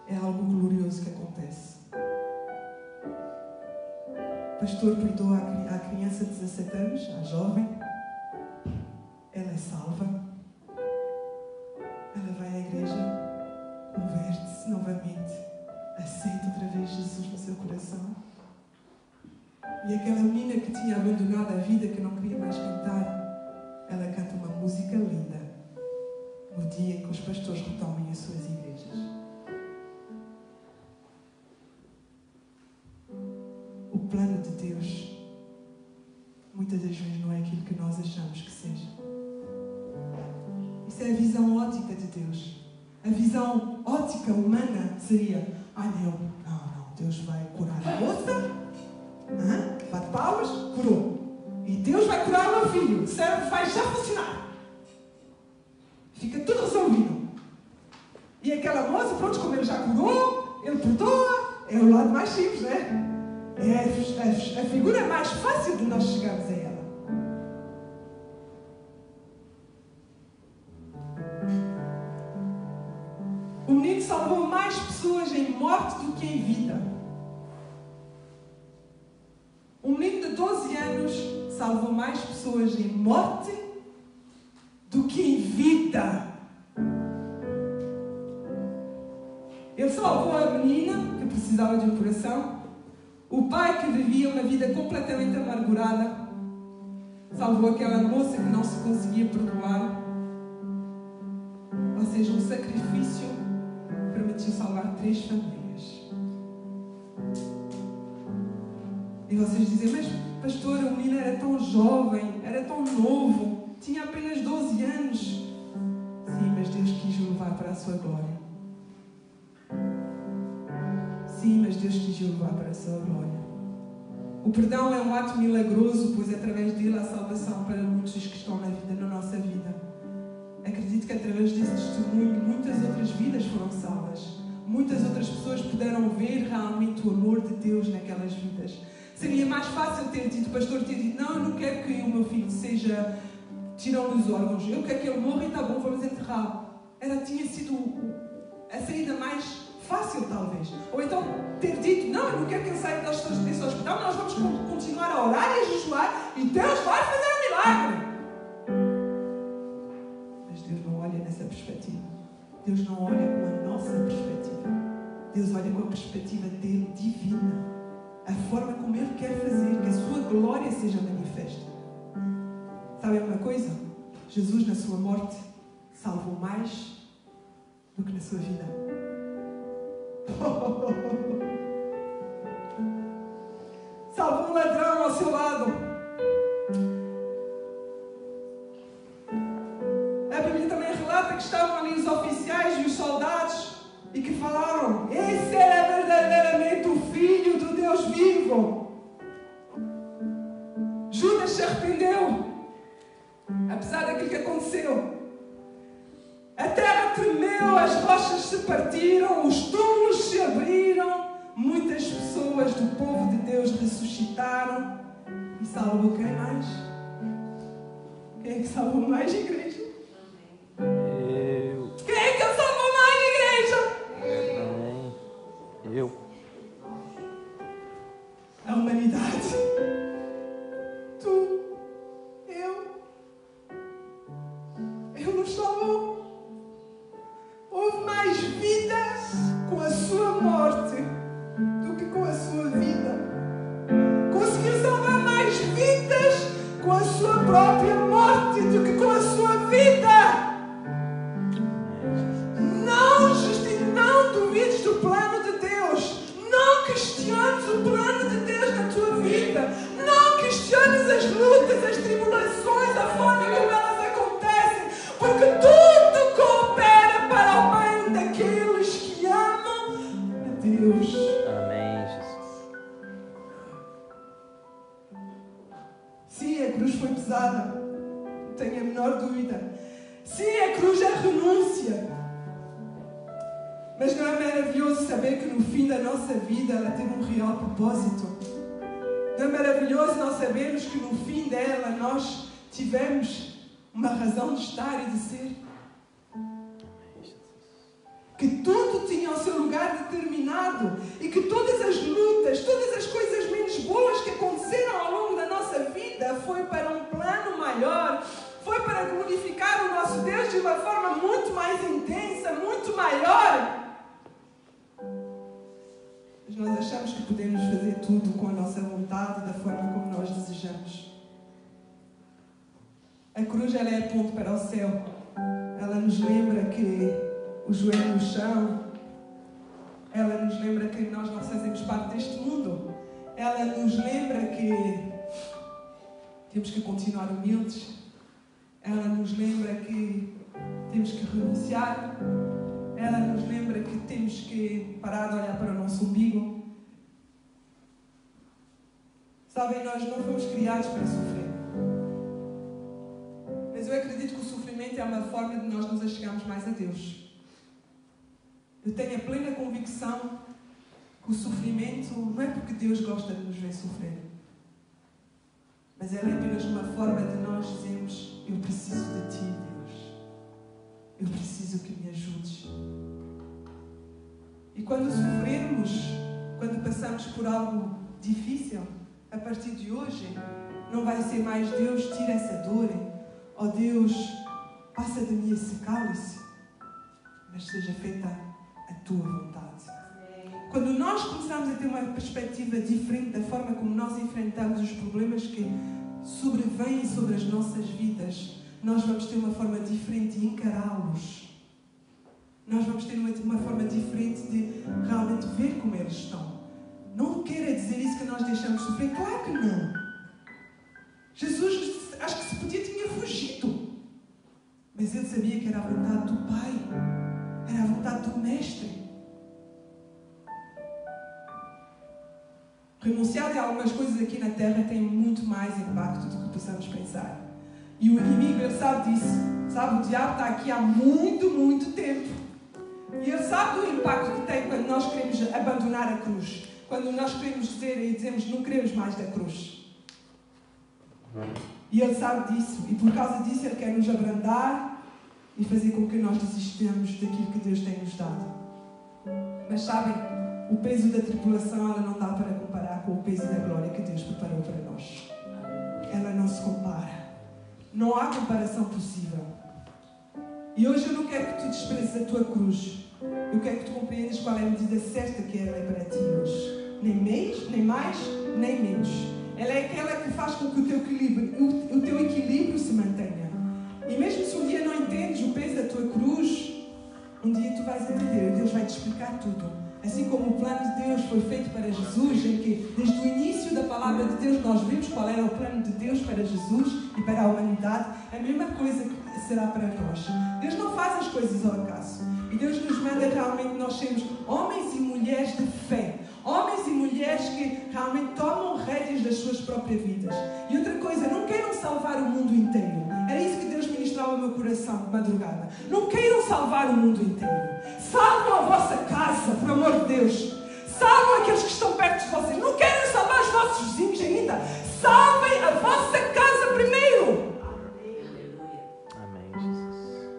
é algo glorioso que acontece. O pastor perdoa à criança de 17 anos, à jovem. Ela é salva. Ela vai à igreja, converte-se novamente, aceita outra vez Jesus no seu coração. E aquela menina que tinha abandonado a vida, que não queria mais cantar, ela canta uma música linda no dia em que os pastores retomem as suas igrejas. O plano de Deus muitas das vezes não é aquilo que nós achamos que seja. Isso é a visão ótica de Deus. A visão ótica humana seria: não, Deus vai curar a moça, bate palmas, curou. E Deus vai curar o meu filho, o cérebro vai já funcionar. Fica tudo resolvido. E aquela moça, pronto, como ele já curou, ele perdoa, é o lado mais simples, né? É a figura mais fácil de nós chegarmos a ela. O menino salvou mais pessoas em morte do que em vida. Um menino de 12 anos salvou mais pessoas em morte do que em vida. Ele salvou a menina que precisava de um coração. O pai que vivia uma vida completamente amargurada salvou aquela moça que não se conseguia perdoar. Ou seja, um sacrifício permitiu salvar 3 famílias. E vocês dizem: mas pastor, o menino era tão jovem, era tão novo, tinha apenas 12 anos. Sim, mas Deus quis o levar para a sua glória. Sim, mas Deus quis o levar para a sua glória. O perdão é um ato milagroso, pois através dele há salvação para muitos que estão na nossa vida. Acredito que através desse testemunho muitas outras vidas foram salvas. Muitas outras pessoas puderam ver realmente o amor de Deus naquelas vidas. Seria mais fácil ter dito, pastor, ter dito: não, eu não quero que o meu filho seja, tiram-lhe os órgãos, eu quero que ele morra e está bom, vamos enterrá-lo. Tinha sido a saída mais fácil, talvez. Ou então ter dito: não, eu não quero que ele saia desse hospital, nós vamos continuar a orar e a jejuar e Deus vai fazer um milagre. Mas Deus não olha nessa perspectiva. Deus não olha com a nossa perspectiva. Deus olha com a perspectiva dele, divina. A forma como Ele quer fazer que a sua glória seja manifesta. Sabem uma coisa? Jesus, na sua morte, salvou mais do que na sua vida. Salvou um ladrão ao seu lado. A Bíblia também relata que estavam ali os oficiais e os soldados e que falaram: esse era verdadeiramente o Filho do Deus vivo. Judas se arrependeu, apesar daquilo que aconteceu. A terra tremeu, as rochas se partiram, os túmulos se abriram, muitas pessoas do povo de Deus ressuscitaram. E salvou quem mais? Quem é que salvou mais, igreja? Eu. Quem é que salvou mais, igreja? Eu. A humanidade. Tu. Eu nos salvou. Houve mais vidas com a sua morte do que com a sua vida. Conseguiu salvar mais vidas com a sua própria morte do que com a sua vida. Não duvides do plano de Deus. Não questiones o plano de Deus na tua vida. Não questiones as lutas, as tribulações, a forma como pesada. Não tenho a menor dúvida. Sim, a cruz é renúncia. Mas não é maravilhoso saber que no fim da nossa vida ela teve um real propósito? Não é maravilhoso nós sabermos que no fim dela nós tivemos uma razão de estar e de ser? Que tudo tinha o seu lugar determinado e que todas as lutas, todas as coisas menos boas que aconteceram ao longo da nossa vida foi para um plano maior, foi para glorificar o nosso Deus de uma forma muito mais intensa, muito maior. Mas nós achamos que podemos fazer tudo com a nossa vontade, da forma como nós desejamos. A cruz, ela é ponto para o céu. Ela nos lembra que o joelho no chão, ela nos lembra que nós não fazemos parte deste mundo. Ela nos lembra que temos que continuar humildes. Ela nos lembra que temos que renunciar. Ela nos lembra que temos que parar de olhar para o nosso umbigo. Sabem, nós não fomos criados para sofrer. Mas eu acredito que o sofrimento é uma forma de nós nos achegarmos mais a Deus. Eu tenho a plena convicção que o sofrimento não é porque Deus gosta de nos ver sofrer. Mas ela é apenas uma forma de nós dizermos: eu preciso de Ti, Deus. Eu preciso que me ajudes. E quando sofrermos, quando passamos por algo difícil, a partir de hoje, não vai ser mais Deus, tira essa dor, ou Deus, passa de mim esse cálice, mas seja feita a Tua vontade. Quando nós começamos a ter uma perspectiva diferente da forma como nós enfrentamos os problemas que sobrevêm sobre as nossas vidas, nós vamos ter uma forma diferente de encará-los. Nós vamos ter uma forma diferente de realmente ver como eles estão. Não queira dizer isso que nós deixamos sofrer. Claro que não. Jesus, acho que se podia, tinha fugido. Mas ele sabia que era a vontade do Pai. Era a vontade do Mestre. Renunciar a algumas coisas aqui na Terra tem muito mais impacto do que possamos pensar. E o inimigo, ele sabe disso. Sabe, o diabo está aqui há muito, muito tempo. E ele sabe do impacto que tem quando nós queremos abandonar a cruz. Quando nós queremos dizer e dizemos não queremos mais da cruz. E ele sabe disso. E por causa disso ele quer nos abrandar e fazer com que nós desistamos daquilo que Deus tem nos dado. Mas sabem, o peso da tribulação ela não dá para comparar com o peso da glória que Deus preparou para nós. Ela não se compara. Não há comparação possível. E hoje eu não quero que tu desprezes a tua cruz. Eu quero que tu compreendas qual é a medida certa que ela é para ti hoje. Nem mais, nem menos. Ela é aquela que faz com que o teu equilíbrio se mantenha. E mesmo se um dia não entendes o peso da tua cruz, um dia tu vais entender. Deus vai te explicar tudo. Assim como o plano de Deus foi feito para Jesus, em que desde o início da palavra de Deus nós vimos qual era o plano de Deus para Jesus e para a humanidade, a mesma coisa será para nós. Deus não faz as coisas ao acaso. E Deus nos manda realmente nós sermos homens e mulheres de fé. Homens e mulheres que realmente tomam rédeas das suas próprias vidas. E outra coisa, não queiram salvar o mundo inteiro. Era isso que Deus ministrava ao meu coração de madrugada. Não queiram salvar o mundo inteiro. Salvam a vossa casa, por amor de Deus. Salvam aqueles que estão perto de vocês. Não querem salvar os vossos vizinhos ainda. Salvem a vossa casa primeiro. Amém, Jesus.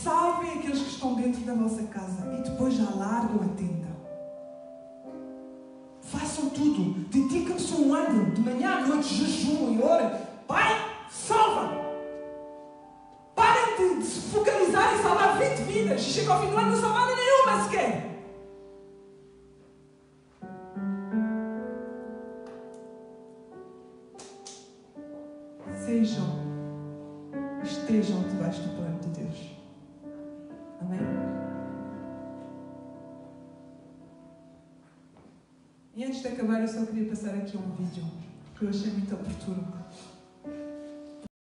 Salvem aqueles que estão dentro da vossa casa e depois já largam a tenda. Façam tudo. Dedicam-se um ano, de manhã à noite, jejum e orem. Pai, salva! Parem de se focalizar em salvar 20 vidas. E chega ao fim do ano não salvaram nenhuma sequer. Estejam debaixo do plano de Deus. Amém? E antes de acabar, eu só queria passar aqui um vídeo que eu achei muito oportuno.